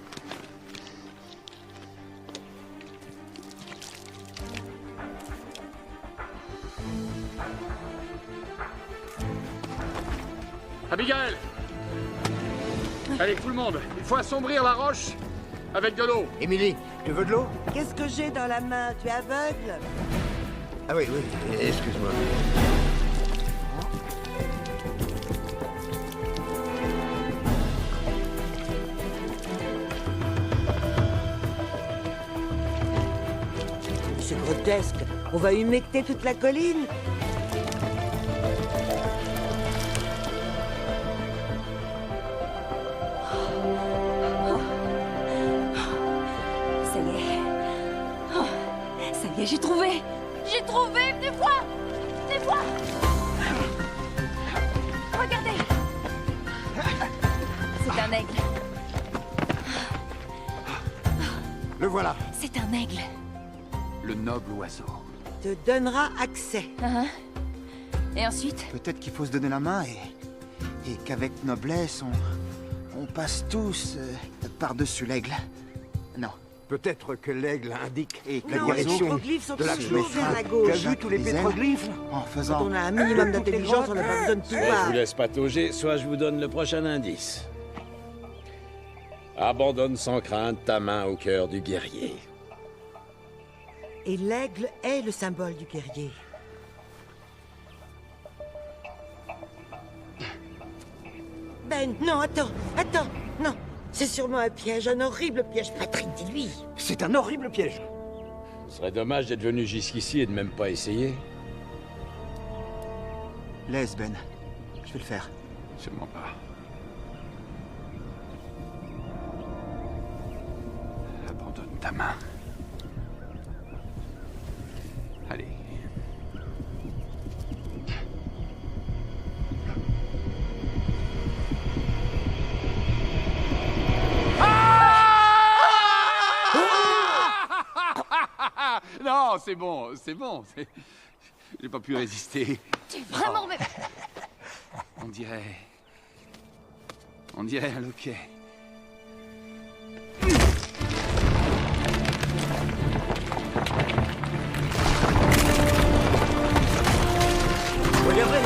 Abigail! Allez, tout le monde, il faut assombrir la roche avec de l'eau. Émilie, tu veux de l'eau? Qu'est-ce que j'ai dans la main? Tu es aveugle? Ah oui, excuse-moi. C'est grotesque. On va humecter toute la colline. Ça y est. Oh, ça y est, j'ai trouvé. J'ai trouvé. Venez voir. Venez voir. Regardez. C'est un aigle. Le voilà. C'est un aigle. Le noble oiseau. Te donnera accès. Et ensuite? Peut-être qu'il faut se donner la main et qu'avec noblesse, on passe tous par-dessus l'aigle. Non. Peut-être que l'aigle indique la Non, direction les pétroglyphes sont de la toujours flèche. vers la Tu gauche. as vu tous les pétroglyphes? En faisant... Quand on a un minimum d'intelligence, on n'a pas besoin de Soit je pouvoir. vous laisse patauger, soit je vous donne le prochain indice. Abandonne sans crainte ta main au cœur du guerrier. Et l'aigle est le symbole du guerrier. Ben, non, attends, non. C'est sûrement un piège, un horrible piège. Patrick, dis-lui. C'est un horrible piège. Ce serait dommage d'être venu jusqu'ici et de même pas essayer. Laisse, Ben. Je vais le faire. Sûrement pas. Abandonne ta main. Allez. Non, c'est bon, c'est bon. J'ai pas pu résister. Tu es vraiment... On dirait un loquet. Regardez.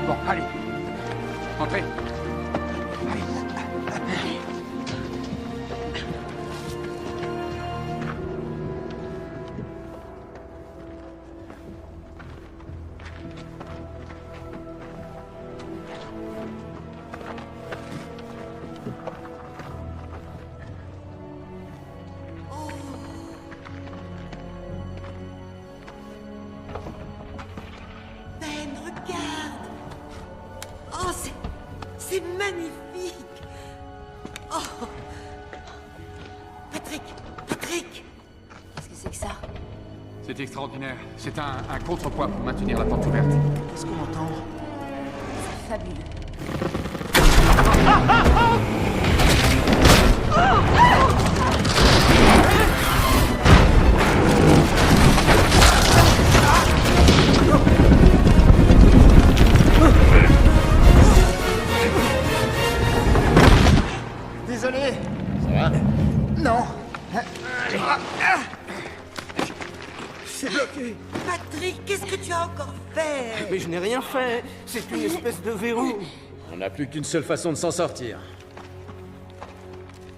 Bon, allez. Entrez. Ben, regarde. Oh, c'est magnifique. Oh. Patrick. Qu'est-ce que c'est que ça? C'est extraordinaire. C'est un contrepoids pour maintenir la porte ouverte. Qu'est-ce qu'on entend? C'est fabuleux. Désolé. Ça va? Non. C'est bloqué. Patrick, qu'est-ce que tu as encore fait? Mais je n'ai rien fait. C'est une espèce de verrou. On n'a plus qu'une seule façon de s'en sortir.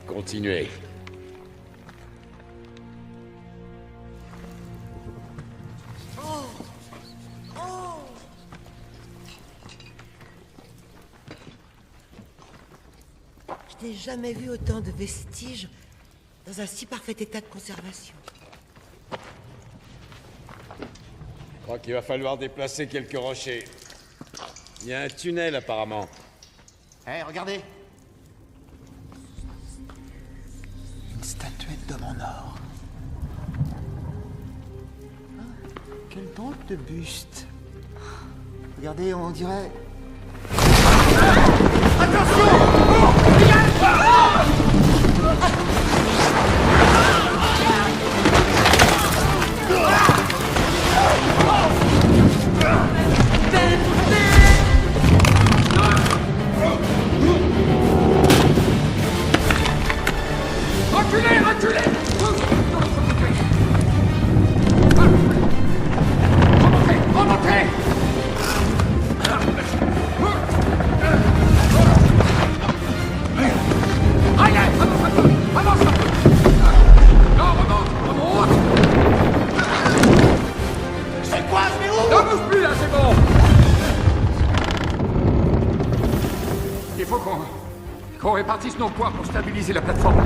Continuez. Je n'ai jamais vu autant de vestiges dans un si parfait état de conservation. Je crois qu'il va falloir déplacer quelques rochers. Il y a un tunnel apparemment. Hé, regardez. Une statuette d'homme en or. Ah, quel drôle de buste. Regardez, on dirait... Reculez, reculez! Remontez, remontez! Allez, avance un peu! Avance un peu! Non, remonte! C'est quoi, je vais où? Ne bouge plus là, c'est bon! Il faut qu'on répartisse nos poids pour stabiliser la plateforme.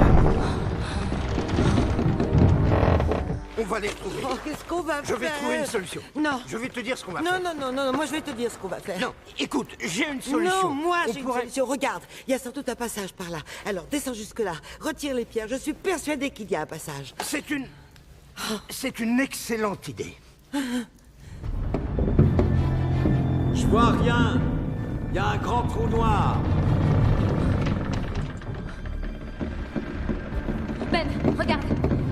On va les retrouver. Oh, qu'est-ce qu'on va faire? Je vais trouver une solution. Non. Je vais te dire ce qu'on va Non, faire. non, moi je vais te dire ce qu'on va faire. Non, écoute, j'ai une solution. Non, moi On j'ai pourrait- une solution. Regarde, il y a sans doute un passage par là. Alors descends jusque-là, retire les pierres. Je suis persuadée qu'il y a un passage. C'est une excellente idée. Je vois rien. Il y a un grand trou noir. Ben, regarde,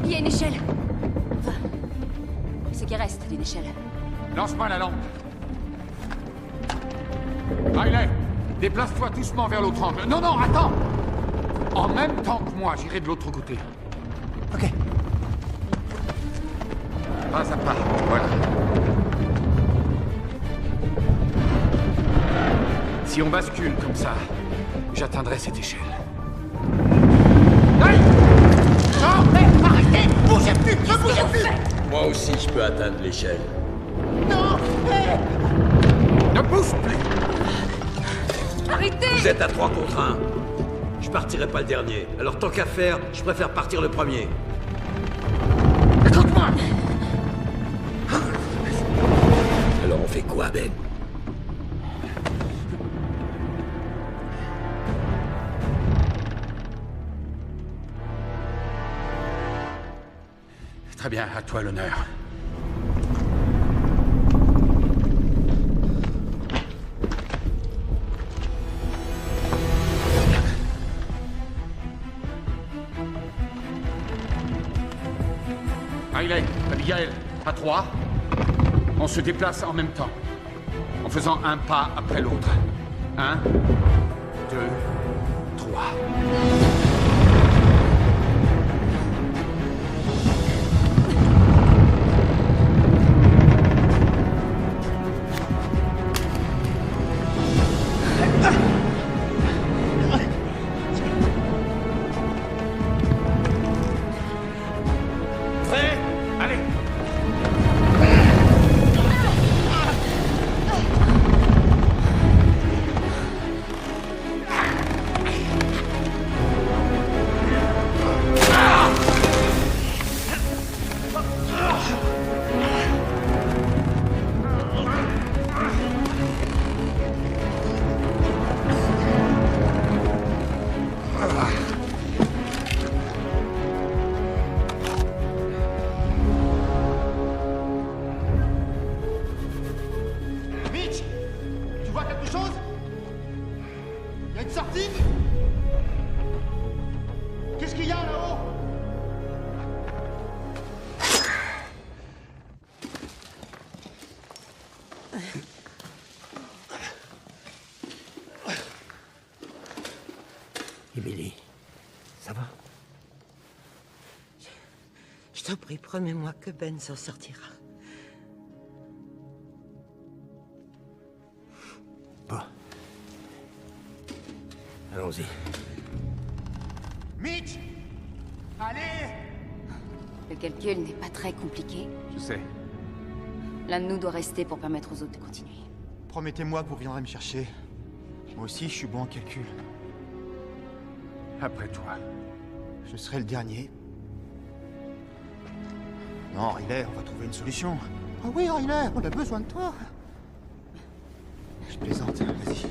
il y a une échelle. Enfin, ce qui reste d'une échelle. Lance-moi la lampe. Riley, déplace-toi doucement vers l'autre angle. Non, non, attends! En même temps que moi, j'irai de l'autre côté. Ok. Pas à pas, voilà. Si on bascule comme ça, j'atteindrai cette échelle. Hey! Non, mais arrêtez! Bougez plus! Ne bougez plus! Moi aussi, je peux atteindre l'échelle. Non! Ne bouge plus! Arrêtez! Vous êtes à 3 contre 1. Je partirai pas le dernier. Alors tant qu'à faire, je préfère partir le premier. Écoute-moi! Alors on fait quoi, Ben? Très bien, à toi l'honneur. Riley, Abigail, à 3. On se déplace en même temps, en faisant un pas après l'autre. 1, 2, 3. Prêt? Allez! Mitch, tu vois quelque chose? Il y a une sortie? Qu'est-ce qu'il y a là-haut? Emily, ça va? Je t'en prie, promets-moi que Ben s'en sortira. Bon. Allons-y. Mitch! Allez! Le calcul n'est pas très compliqué. Je sais. L'un de nous doit rester pour permettre aux autres de continuer. Promettez-moi que vous viendrez me chercher. Moi aussi, je suis bon en calcul. Après toi. Je serai le dernier. Non, Riley, on va trouver une solution. Ah oui, Riley, on a besoin de toi. Je plaisante, vas-y.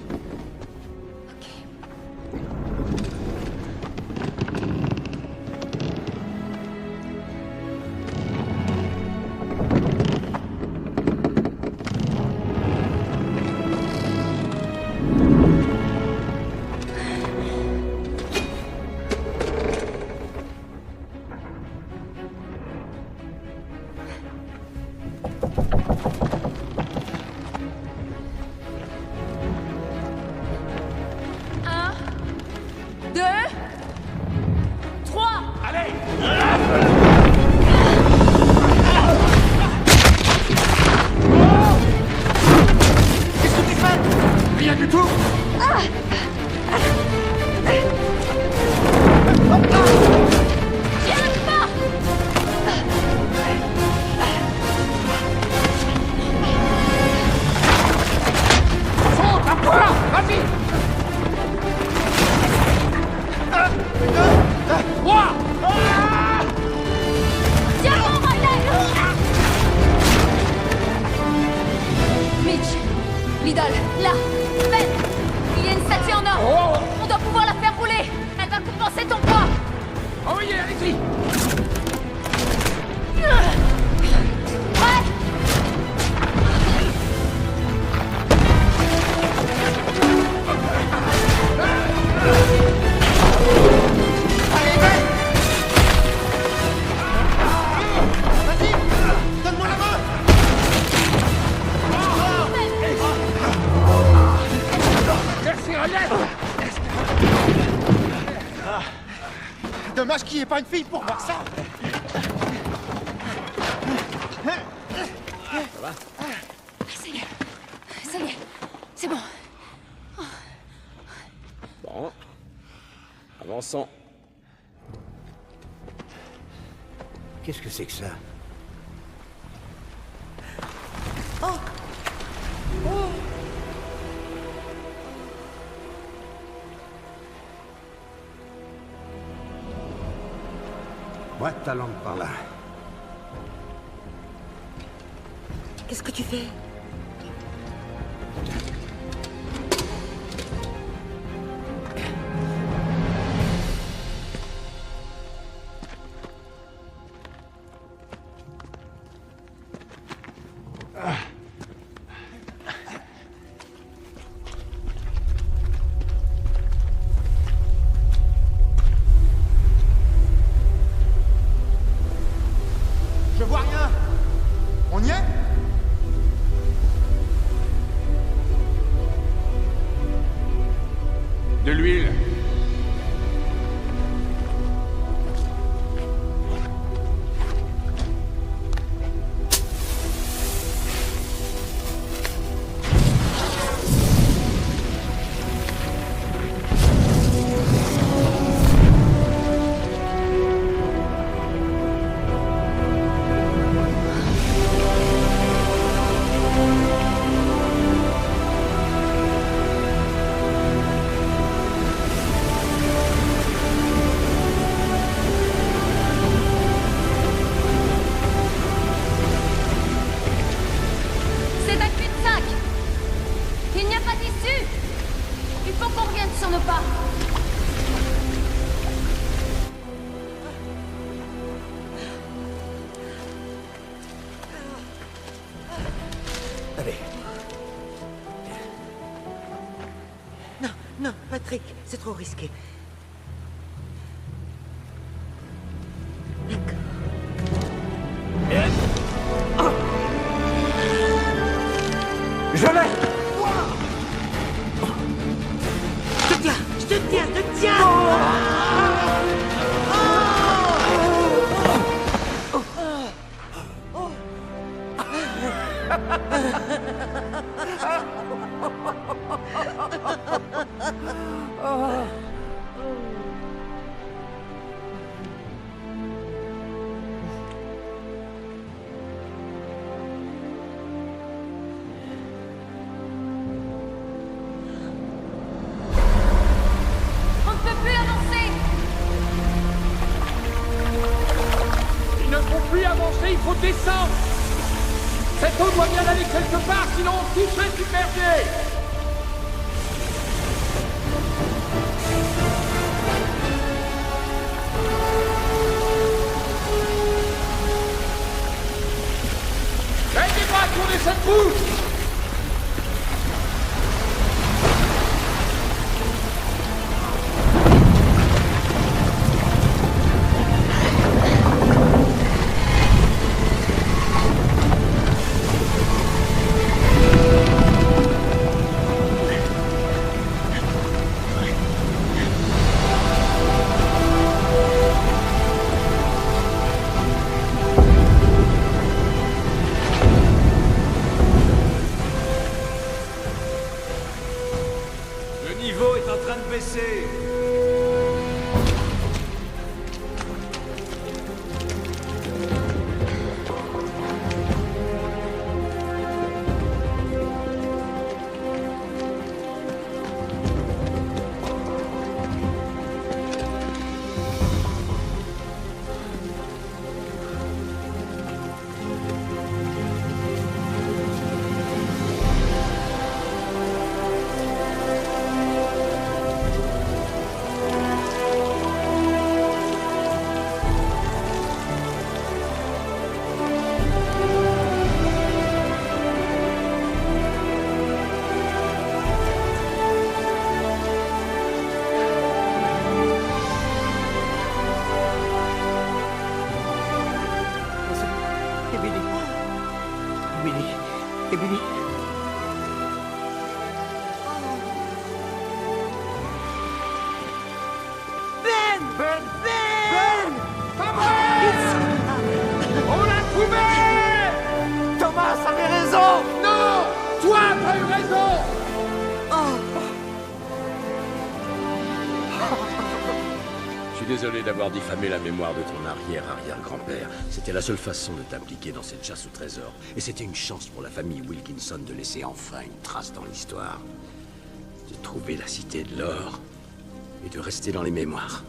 Un, 2, 3. Allez! et pas une fille pour voir ça. Ça va? Ça y est, c'est bon. Bon. Avançons. Qu'est-ce que c'est que ça? Oh! Oh! Moi, ta langue par là. Qu'est-ce que tu fais? Je vois rien. On y est? De l'huile. C'est un cul-de-sac. Il n'y a pas d'issue. Il faut qu'on revienne sur nos pas. Allez. Non, non, Patrick, c'est trop risqué. Je l'ai! Je te tiens, je te tiens, je te tiens! On ne peut plus avancer. Il ne faut plus avancer, il faut descendre. Cette eau doit bien aller quelque part, sinon on touche les super-pieds. Aidez-moi à tourner cette roue. Le niveau est en train de baisser. Emily. Ben! Ben! Ben! désolé d'avoir diffamé la mémoire de ton arrière-arrière-grand-père. C'était la seule façon de t'impliquer dans cette chasse au trésor. Et c'était une chance pour la famille Wilkinson de laisser enfin une trace dans l'histoire. De trouver la cité de l'or et de rester dans les mémoires.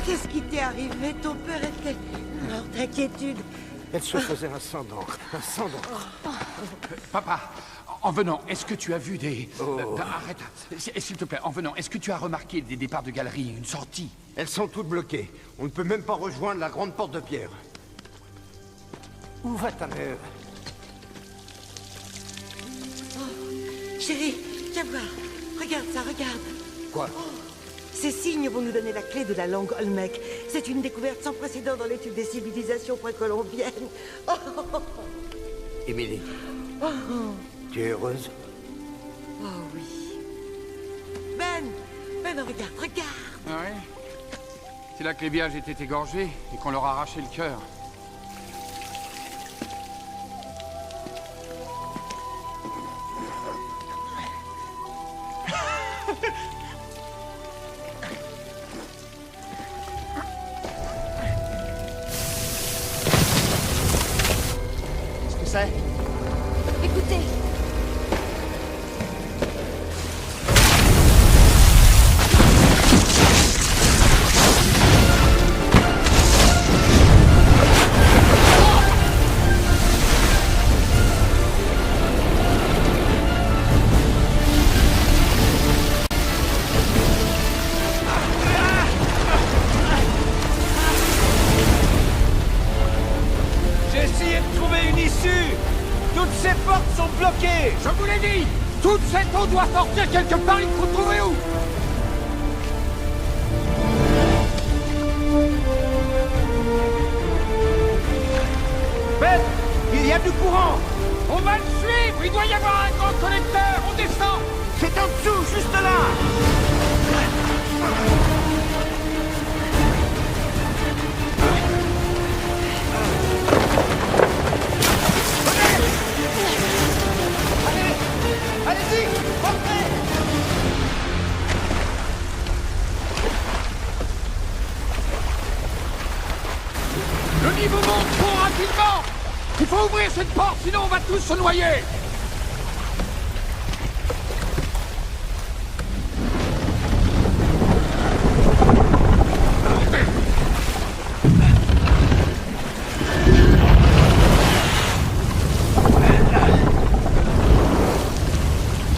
Qu'est-ce qui t'est arrivé? Ton père était mort d'inquiétude. Elle se faisait un sang d'encre. Un sang d'encre. Papa, en venant, est-ce que tu as vu des... arrête, s'il te plaît, en venant, est-ce que tu as remarqué des départs de galerie, une sortie? Elles sont toutes bloquées. On ne peut même pas rejoindre la grande porte de pierre. Où va ta mère? Chérie, viens voir. Regarde ça, regarde. Quoi? Ces signes vont nous donner la clé de la langue Olmec. C'est une découverte sans précédent dans l'étude des civilisations précolombiennes. Émilie, tu es heureuse? Oh oui. Ben, regarde, regarde. Ah oui? C'est là que les villages étaient égorgés et qu'on leur a arraché le cœur. C'est? Écoutez. J'ai essayé de trouver une issue. Toutes ces portes sont bloquées. Je vous l'ai dit! Toute cette eau doit sortir quelque part, il faut trouver où? Ben, il y a du courant. On va le suivre! Il doit y avoir un grand collecteur! On descend! C'est en dessous, juste là. Allez-y, rentrez. Le niveau monte trop rapidement! Il faut ouvrir cette porte, sinon on va tous se noyer!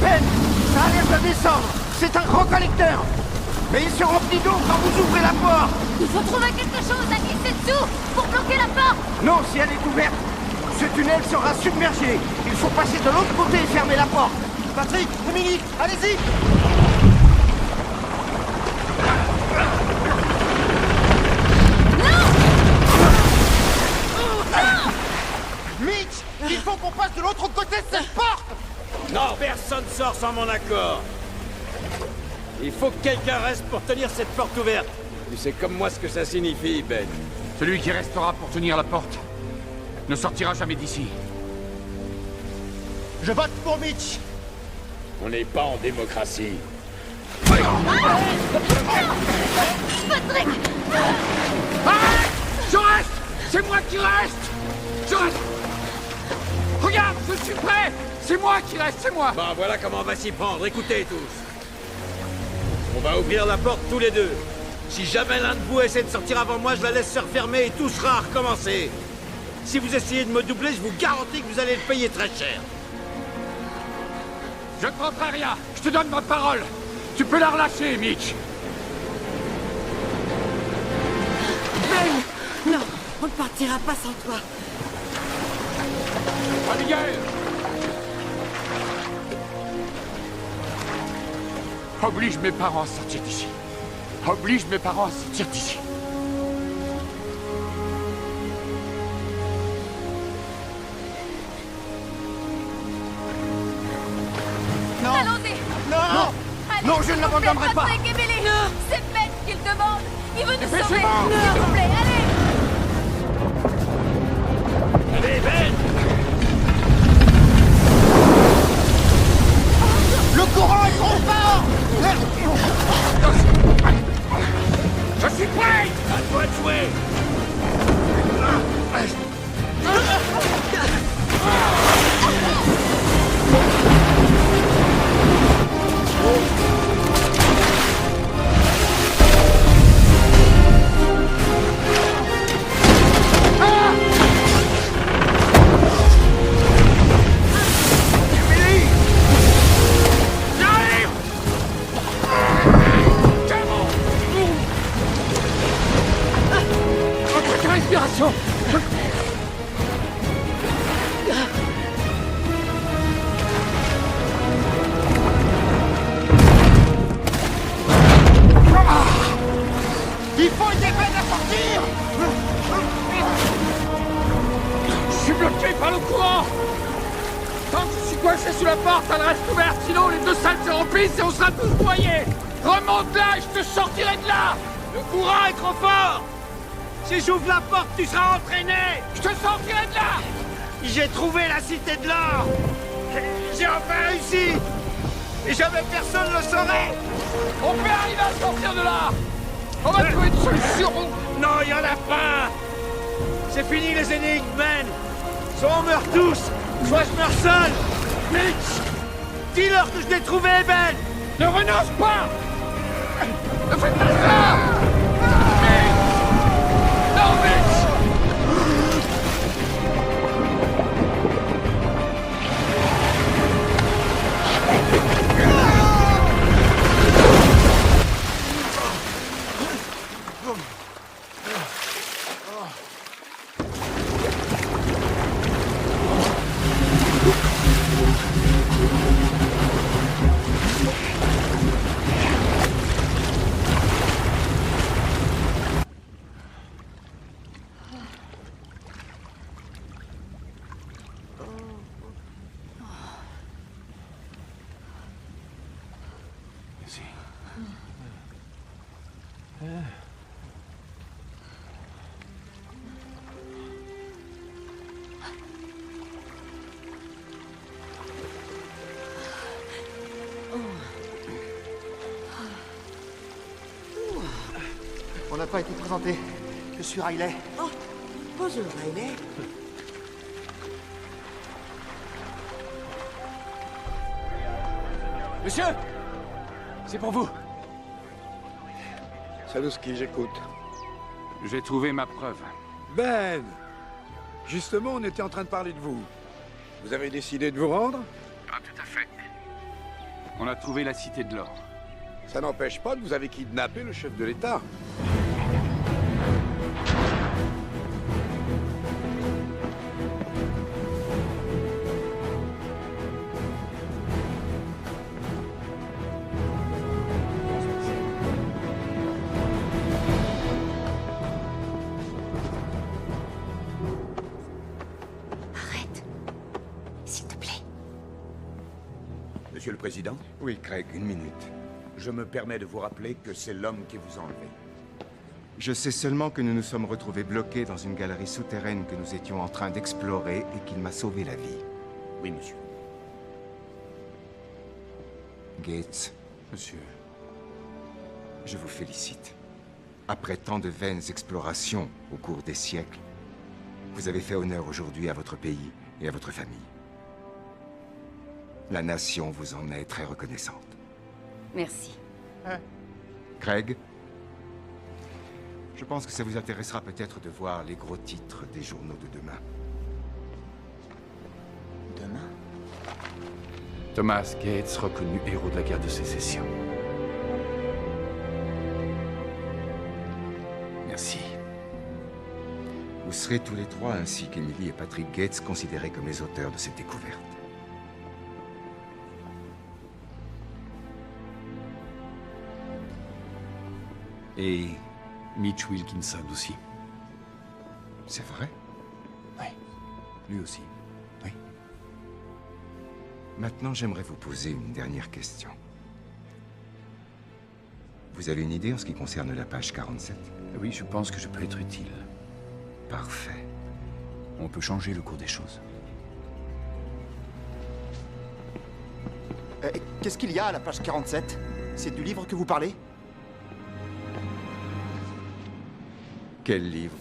Ben, ça a l'air de descendre. C'est un grand collecteur. Mais il se remplit d'eau quand vous ouvrez la porte. Il faut trouver quelque chose à glisser dessous pour bloquer la porte. Non, si elle est ouverte, ce tunnel sera submergé. Il faut passer de l'autre côté et fermer la porte. Patrick, Dominique, allez-y. Mitch, il faut qu'on passe de l'autre côté de cette porte. Non, personne sort sans mon accord. Il faut que quelqu'un reste pour tenir cette porte ouverte. Tu sais comme moi ce que ça signifie, Ben. Celui qui restera pour tenir la porte ne sortira jamais d'ici. Je vote pour Mitch. On n'est pas en démocratie. Patrick! Arrête! Je reste! C'est moi qui reste! Je reste! Regarde, je suis prêt! C'est moi qui reste, c'est moi! Bon, voilà comment on va s'y prendre. Écoutez tous. On va ouvrir la porte tous les deux. Si jamais l'un de vous essaie de sortir avant moi, je la laisse se refermer et tout sera à recommencer. Si vous essayez de me doubler, je vous garantis que vous allez le payer très cher. Je ne tenterai rien. Je te donne ma parole. Tu peux la relâcher, Mitch. Ben, non, on ne partira pas sans toi. Abigail! Oblige mes parents à sortir d'ici. Oblige mes parents à sortir d'ici. n'abandonnerai pas. Patrick, Emily. C'est Ben qu'il demande. Il veut nous sauver. S'il Dépêchez-vous. vous plaît, allez. Allez, Ben! Le courant est trop fort! Je suis prêt! À toi de jouer! Respiration. Il faut aider Ben à sortir! Je suis bloqué par le courant. Tant que je suis coincé sous la porte, elle reste ouverte, sinon les deux salles se remplissent et on sera tous noyés. Remonte là et je te sortirai de là. Le courant est trop fort! Si j'ouvre la porte, tu seras entraîné! Je te sortirai de là! J'ai trouvé la cité de l'or! J'ai enfin réussi! Et jamais personne ne le saurait! On peut arriver à sortir de là! On va trouver une solution! Non, il y en a pas! C'est fini les énigmes, Ben! Soit on meurt tous, soit je meurs seul! Mitch! Dis-leur que je l'ai trouvé, Ben! Ne renonce pas! Ne faites pas ça! Non, Mitch! On n'a pas été présenté. Je suis Riley. Oh, bonjour, Riley. Monsieur! C'est pour vous. Saluski, j'écoute. J'ai trouvé ma preuve. Ben! Justement, on était en train de parler de vous. Vous avez décidé de vous rendre? Ah, tout à fait. On a trouvé la cité de l'or. Ça n'empêche pas que vous avez kidnappé le chef de l'État. Monsieur le Président? Oui, Craig, une minute. Je me permets de vous rappeler que c'est l'homme qui vous a enlevé. Je sais seulement que nous nous sommes retrouvés bloqués dans une galerie souterraine que nous étions en train d'explorer et qu'il m'a sauvé la vie. Oui, monsieur. Gates. Monsieur. Je vous félicite. Après tant de vaines explorations au cours des siècles, vous avez fait honneur aujourd'hui à votre pays et à votre famille. La nation vous en est très reconnaissante. Merci. Craig, je pense que ça vous intéressera peut-être de voir les gros titres des journaux de demain. Demain? Thomas Gates, reconnu héros de la guerre de sécession. Merci. Vous serez tous les trois, ainsi qu'Emily et Patrick Gates, considérés comme les auteurs de cette découverte. Et Mitch Wilkinson aussi. c'est vrai? Oui, lui aussi. Oui. Maintenant, j'aimerais vous poser une dernière question. Vous avez une idée en ce qui concerne la page 47? Oui, je pense que je peux être utile. Parfait. On peut changer le cours des choses. Qu'est-ce qu'il y a à la page 47? C'est du livre que vous parlez? Quel livre?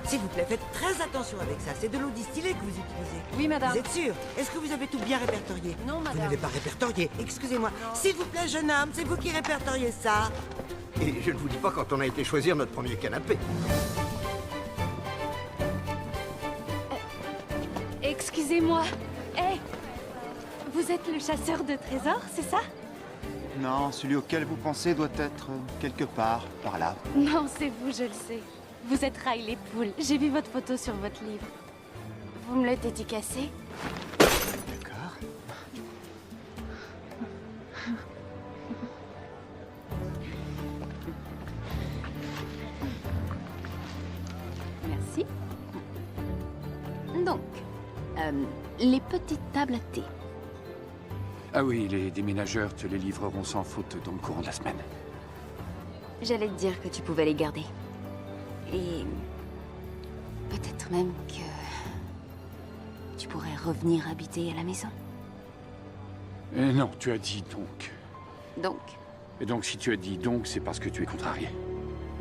S'il vous plaît, faites très attention avec ça. C'est de l'eau distillée que vous utilisez. Oui, madame. Vous êtes sûr? Est-ce que vous avez tout bien répertorié? Non, madame. Vous n'avez pas répertorié. Excusez-moi. S'il vous plaît, jeune homme, c'est vous qui répertoriez ça. Et je ne vous dis pas quand on a été choisir notre premier canapé. Excusez-moi. Hé, vous êtes le chasseur de trésors, c'est ça? Non, celui auquel vous pensez doit être quelque part par là. Non, c'est vous, je le sais. Vous êtes Riley Poole. J'ai vu votre photo sur votre livre. Vous me le dédicacez? D'accord. Merci. Donc, les petites tables à thé. Ah oui, les déménageurs te les livreront sans faute dans le courant de la semaine. J'allais te dire que tu pouvais les garder. Et peut-être même que tu pourrais revenir habiter à la maison. Non, tu as dit donc. Donc, Et donc si tu as dit donc, c'est parce que tu es contrarié.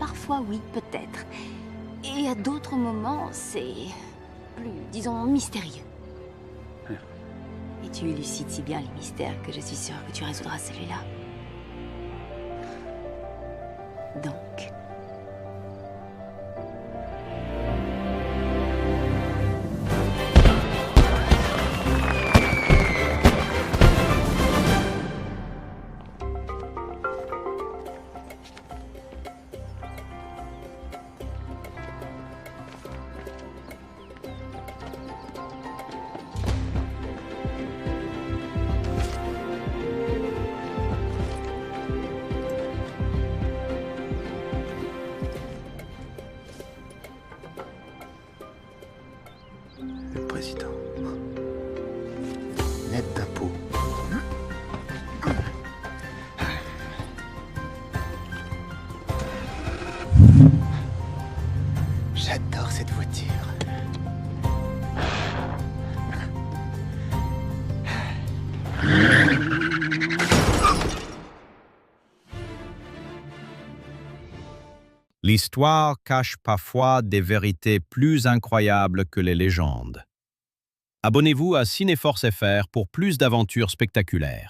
parfois oui, peut-être. Et à d'autres moments, c'est plus, disons, mystérieux. Et tu élucides si bien les mystères que je suis sûre que tu résoudras celui-là. Donc... Le président. Net d'impôt. J'adore cette voiture. L'histoire cache parfois des vérités plus incroyables que les légendes. Abonnez-vous à Cinéforce FR pour plus d'aventures spectaculaires.